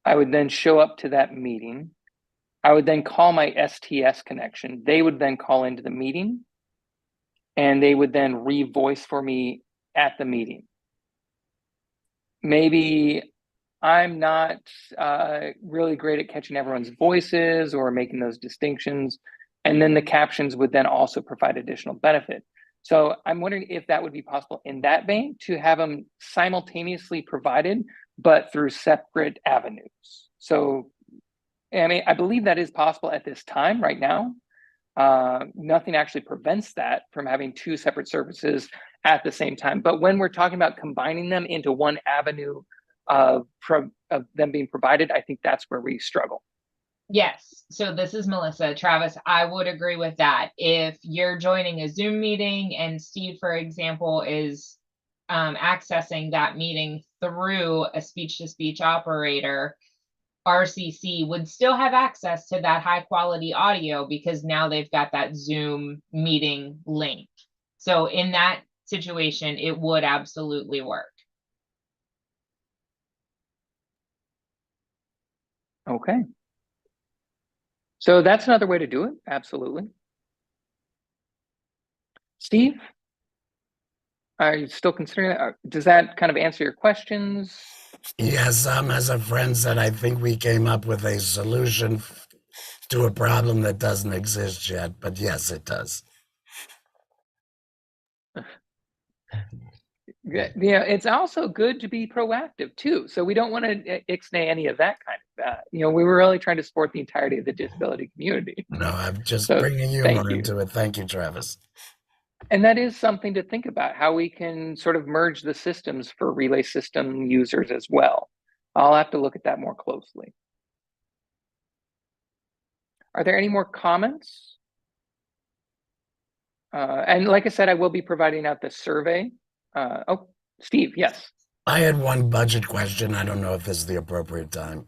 I would then show up to that meeting. I would then call my STS connection. They would then call into the meeting, and they would then re-voice for me at the meeting. Maybe I'm not really great at catching everyone's voices or making those distinctions. And then the captions would then also provide additional benefit. So I'm wondering if that would be possible in that vein to have them simultaneously provided, but through separate avenues. So, I mean, I believe that is possible at this time right now. Nothing actually prevents that from having two separate services at the same time. But when we're talking about combining them into one avenue of them being provided, I think that's where we struggle. Yes. So this is Melissa. Travis, I would agree with that. If you're joining a Zoom meeting and Steve, for example, is accessing that meeting through a speech-to-speech operator, RCC would still have access to that high quality audio because now they've got that Zoom meeting link. So in that situation, it would absolutely work. Okay. So that's another way to do it. Absolutely. Steve, are you still considering that? Does that kind of answer your questions? Yes, as a friend said, I think we came up with a solution to a problem that doesn't exist yet, but yes, it does. Yeah, it's also good to be proactive too. So we don't want to ixnay any of that kind of, we were really trying to support the entirety of the disability community. No, I'm just bringing humor into it. Thank you, Travis. And that is something to think about, how we can sort of merge the systems for relay system users as well. I'll have to look at that more closely. Are there any more comments? And like I said, I will be providing out the survey. Oh, Steve, yes. I had one budget question. I don't know if this is the appropriate time.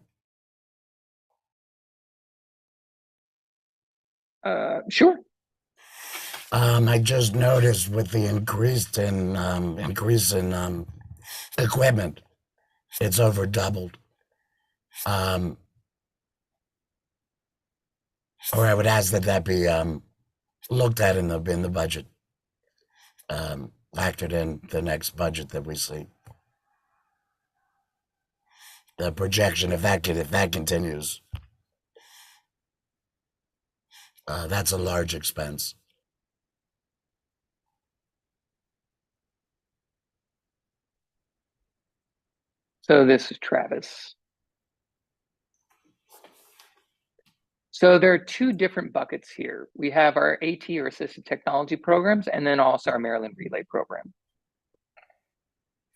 Sure. I just noticed with the increase in equipment, it's over doubled. Or I would ask that that be looked at in the budget, factored in the next budget that we see. The projection, if that continues, that's a large expense. So this is Travis. So there are two different buckets here. We have our AT or assisted technology programs, and then also our Maryland Relay program.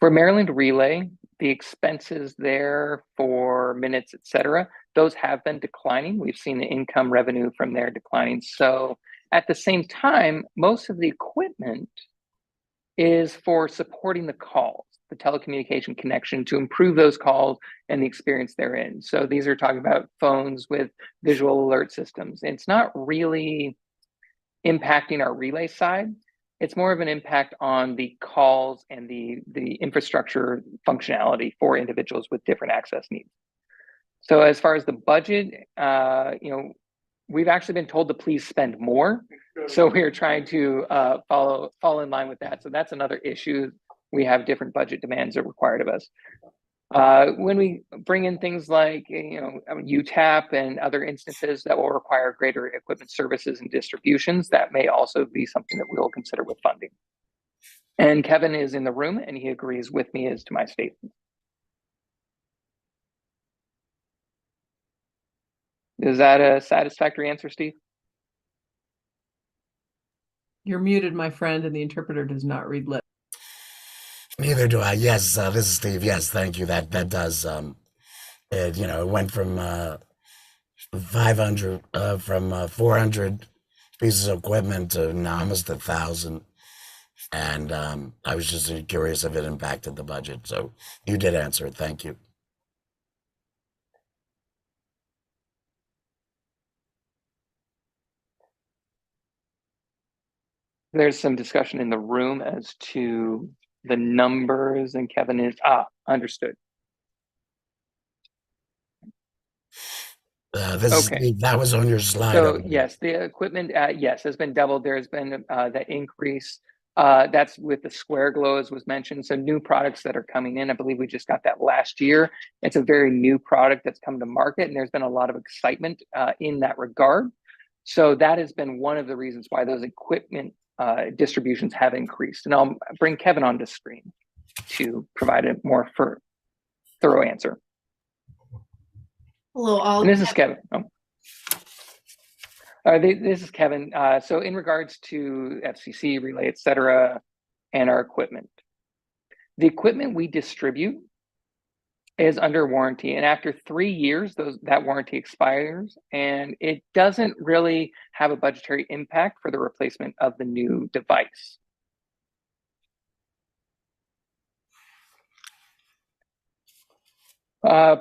For Maryland Relay, the expenses there for minutes, et cetera, those have been declining. We've seen the income revenue from there declining. So at the same time, most of the equipment is for supporting the calls, the telecommunication connection to improve those calls and the experience therein. So these are talking about phones with visual alert systems. It's not really impacting our relay side. It's more of an impact on the calls and the infrastructure functionality for individuals with different access needs. So as far as the budget, we've actually been told to please spend more. So we're trying to fall in line with that. So that's another issue. We have different budget demands that are required of us. When we bring in things like UTAP and other instances that will require greater equipment services and distributions, that may also be something that we'll consider with funding. And Kevin is in the room and he agrees with me as to my statement. Is that a satisfactory answer, Steve? You're muted, my friend, and the interpreter does not read lips. Neither do I. Yes, this is Steve. Yes, thank you. That does. It went from 500 from 400 pieces of equipment to now almost 1,000. And I was just curious if it impacted the budget. So you did answer it. Thank you. There's some discussion in the room as to the numbers, and Kevin is understood. Okay. That was on your slide. So yes, the equipment has been doubled. There has been that increase. That's with the Square Glow, as was mentioned. So new products that are coming in. I believe we just got that last year. It's a very new product that's come to market, and there's been a lot of excitement in that regard. So that has been one of the reasons why those equipment distributions have increased. And I'll bring Kevin onto screen to provide a more thorough answer. Hello, and this is Kevin. This is Kevin. So in regards to FCC, relay, et cetera, and our equipment, the equipment we distribute is under warranty. And after 3 years, that warranty expires, and it doesn't really have a budgetary impact for the replacement of the new device.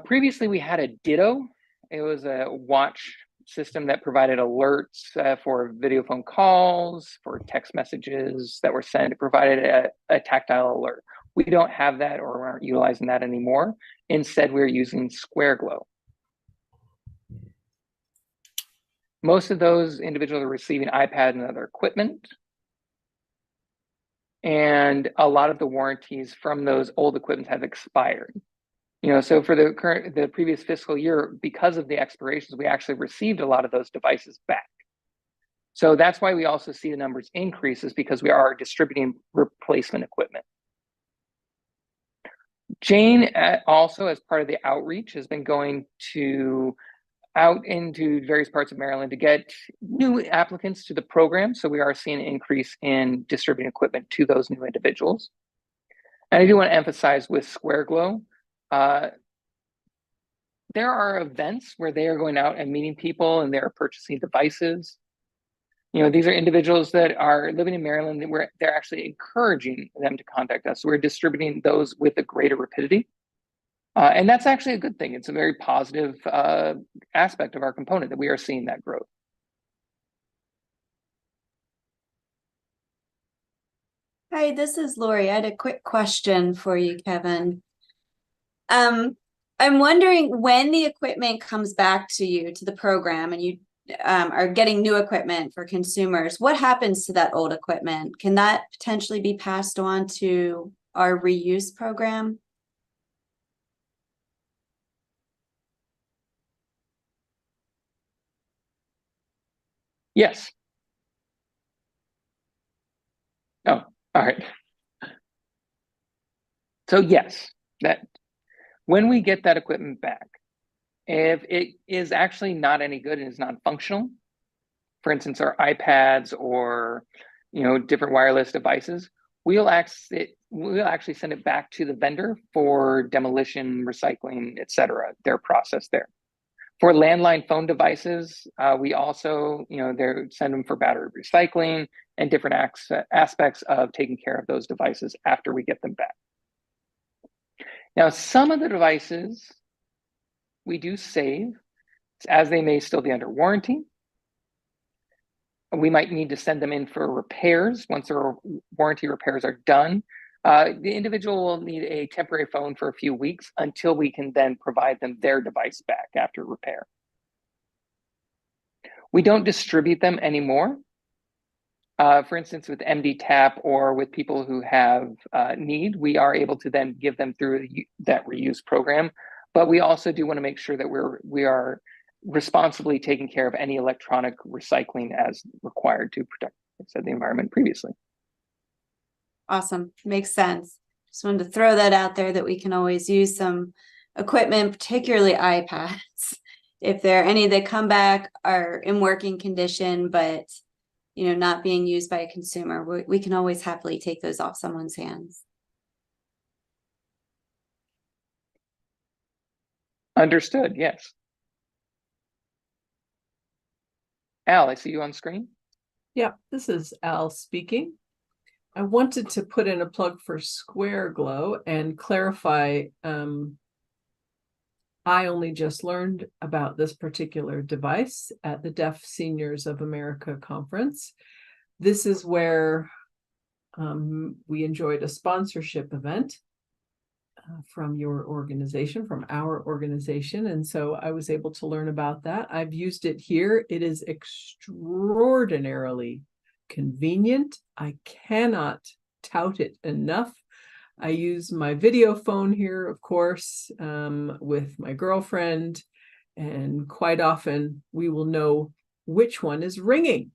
Previously, we had a Ditto. It was a watch system that provided alerts for video phone calls, for text messages that were sent. It provided a tactile alert. We don't have that, or aren't utilizing that anymore. Instead, we're using Square Glow. Most of those individuals are receiving iPad and other equipment. And a lot of the warranties from those old equipment have expired. So for the previous fiscal year, because of the expirations, we actually received a lot of those devices back. So that's why we also see the numbers increase, is because we are distributing replacement equipment. Jane also, as part of the outreach, has been going out into various parts of Maryland to get new applicants to the program. So we are seeing an increase in distributing equipment to those new individuals. And I do want to emphasize with Square Glow, there are events where they are going out and meeting people and they're purchasing devices. These are individuals that are living in Maryland where they're actually encouraging them to contact us. We're distributing those with a greater rapidity. And that's actually a good thing. It's a very positive aspect of our component that we are seeing that growth. Hi, this is Lori. I had a quick question for you, Kevin. I'm wondering when the equipment comes back to you, to the program, and you are getting new equipment for consumers, what happens to that old equipment? Can that potentially be passed on to our reuse program? Yes. Oh, all right. So yes, that when we get that equipment back, if it is actually not any good and is not functional, for instance, our iPads or different wireless devices, we'll actually send it back to the vendor for demolition, recycling, etc. Their process there. For landline phone devices, we also send them for battery recycling and different aspects of taking care of those devices after we get them back. Now, some of the devices we do save, as they may still be under warranty. We might need to send them in for repairs. Once their warranty repairs are done, the individual will need a temporary phone for a few weeks until we can then provide them their device back after repair. We don't distribute them anymore. For instance, with MD Tap or with people who have need, we are able to then give them through that reuse program. But we also do want to make sure that we are responsibly taking care of any electronic recycling as required to protect, like I said, the environment previously. Awesome. Makes sense. Just wanted to throw that out there that we can always use some equipment, particularly iPads. If there are any that come back are in working condition, but not being used by a consumer, we can always happily take those off someone's hands. Understood. Yes. Al, I see you on screen. Yeah, this is Al speaking. I wanted to put in a plug for Square Glow and clarify. I only just learned about this particular device at the Deaf Seniors of America conference. This is where we enjoyed a sponsorship event from your organization, from our organization. And so I was able to learn about that. I've used it here. It is extraordinarily convenient. I cannot tout it enough. I use my video phone here, of course, with my girlfriend, and quite often we will know which one is ringing,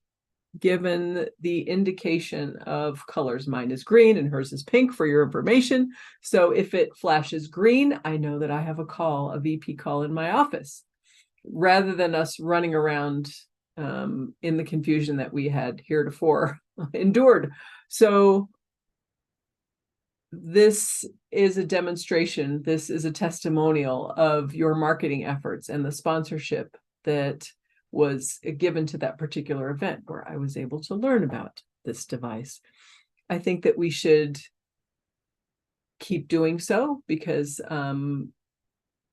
given the indication of colors. Mine is green and hers is pink, for your information. So if it flashes green, I know that I have a VP call in my office, rather than us running around in the confusion that we had heretofore endured. So this is a demonstration, this is a testimonial of your marketing efforts and the sponsorship that was given to that particular event where I was able to learn about this device. I think that we should keep doing so, because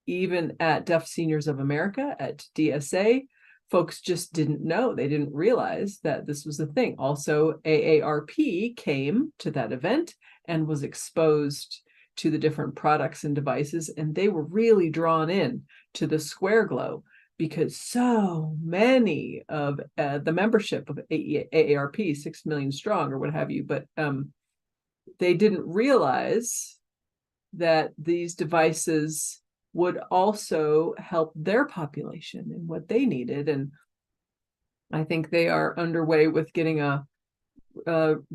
even at Deaf Seniors of America, at DSA, folks just didn't know. They didn't realize that this was a thing. Also, AARP came to that event and was exposed to the different products and devices, and they were really drawn in to the Square Glow, because so many of the membership of AARP, 6 million strong or what have you, but they didn't realize that these devices would also help their population and what they needed. And I think they are underway with getting a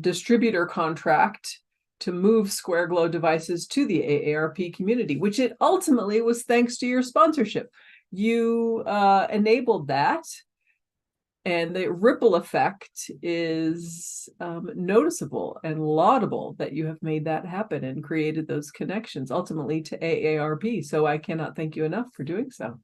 distributor contract to move Square Glow devices to the AARP community, which it ultimately was thanks to your sponsorship. You enabled that, and the ripple effect is noticeable and laudable that you have made that happen and created those connections ultimately to AARP. So I cannot thank you enough for doing so.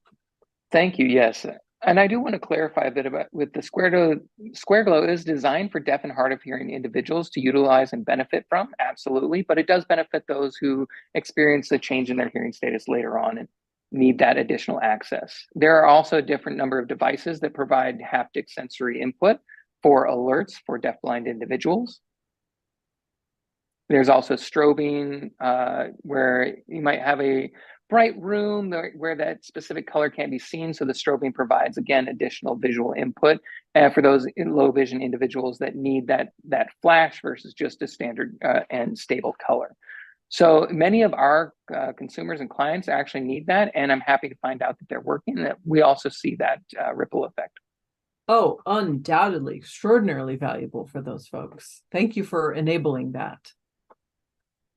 Thank you. Yes. And I do want to clarify a bit about with the Square Glow. Square Glow is designed for deaf and hard of hearing individuals to utilize and benefit from, absolutely, but it does benefit those who experience a change in their hearing status later on and need that additional access. There are also a different number of devices that provide haptic sensory input for alerts for deafblind individuals. There's also strobing, where you might have a bright room where that specific color can't be seen. So the strobing provides, again, additional visual input for those low vision individuals that need that flash versus just a standard and stable color. So many of our consumers and clients actually need that. And I'm happy to find out that they're working, that we also see that ripple effect. Oh, undoubtedly extraordinarily valuable for those folks. Thank you for enabling that.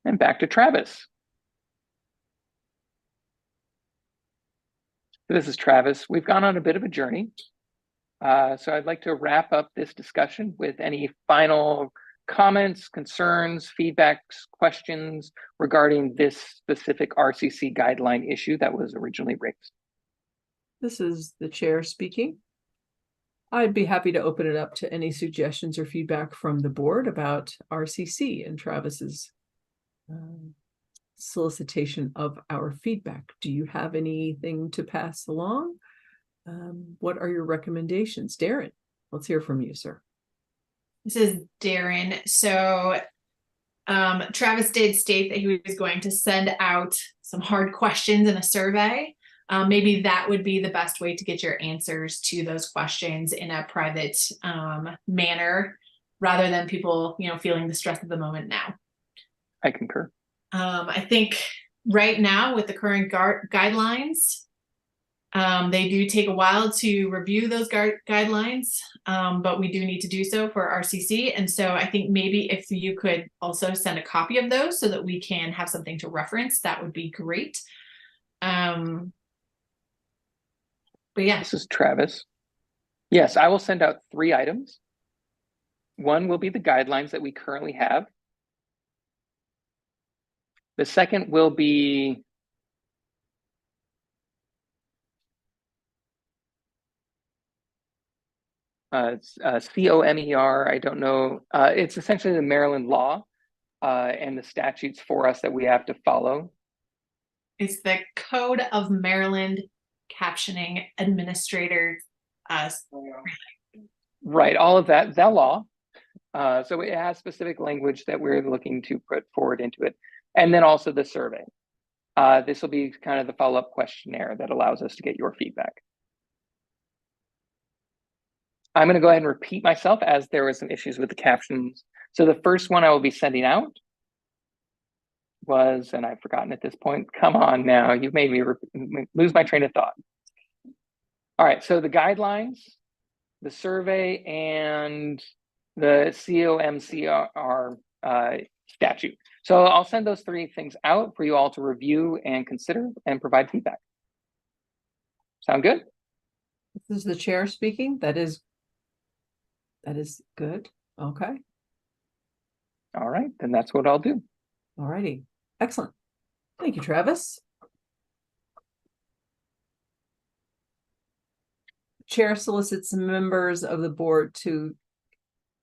And back to Travis. This is Travis. We've gone on a bit of a journey. So I'd like to wrap up this discussion with any final comments, concerns, feedbacks, questions regarding this specific RCC guideline issue that was originally raised. This is the chair speaking. I'd be happy to open it up to any suggestions or feedback from the board about RCC and Travis's solicitation of our feedback. Do you have anything to pass along? What are your recommendations? Darren, let's hear from you, sir. This is Darren. So Travis did state that he was going to send out some hard questions in a survey. Maybe that would be the best way to get your answers to those questions in a private manner, rather than people, feeling the stress of the moment now. I concur. I think right now with the current guidelines, they do take a while to review those guidelines, but we do need to do so for RCC. And so I think maybe if you could also send a copy of those so that we can have something to reference, that would be great. But yeah. This is Travis. Yes, I will send out 3 items. One will be the guidelines that we currently have. The second will be COMER. I don't know. It's essentially the Maryland law and the statutes for us that we have to follow. It's the Code of Maryland Captioning Administrators. Right, all of that law. So it has specific language that we're looking to put forward into it. And then also the survey. This will be kind of the follow-up questionnaire that allows us to get your feedback. I'm going to go ahead and repeat myself as there were some issues with the captions. So the first one I will be sending out was, and I've forgotten at this point, come on now, you've made me lose my train of thought. All right, so the guidelines, the survey, and the COMCR statute. So I'll send those 3 things out for you all to review and consider and provide feedback. Sound good? This is the chair speaking. That is good. Okay. All right, then that's what I'll do. All righty. Excellent. Thank you, Travis. Chair solicits members of the board to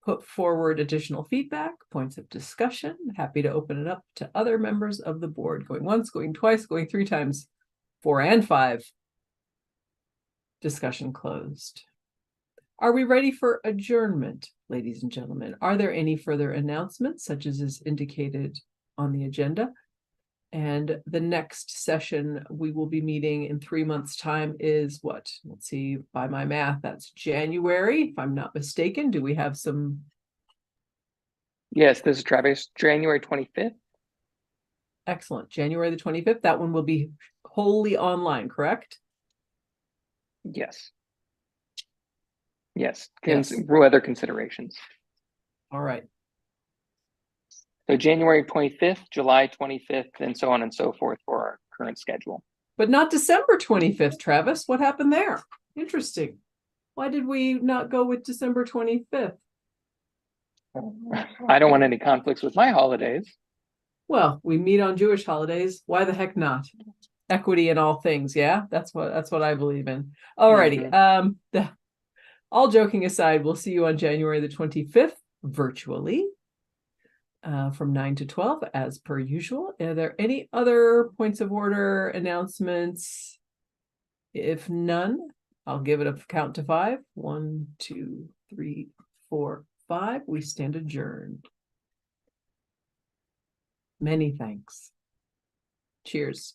put forward additional feedback, points of discussion. Happy to open it up to other members of the board. Going once, going twice, going 3 times, 4 and 5. Discussion closed. Are we ready for adjournment, ladies and gentlemen? Are there any further announcements, such as is indicated on the agenda? And the next session we will be meeting in 3 months' time is what? Let's see, by my math, that's January, if I'm not mistaken. Do we have some? Yes, this is Travis, January 25th. Excellent, January the 25th. That one will be wholly online, correct? Yes. Yes, Yes. weather considerations. All right. So January 25th, July 25th, and so on and so forth for our current schedule. But not December 25th, Travis. What happened there? Interesting. Why did we not go with December 25th? I don't want any conflicts with my holidays. Well, we meet on Jewish holidays. Why the heck not? Equity in all things. Yeah, that's what I believe in. All righty. All joking aside, we'll see you on January the 25th virtually. From 9 to 12 as per usual. Are there any other points of order, announcements? If none, I'll give it a count to 5. 1, 2, 3, 4, 5. We stand adjourned. Many thanks. Cheers.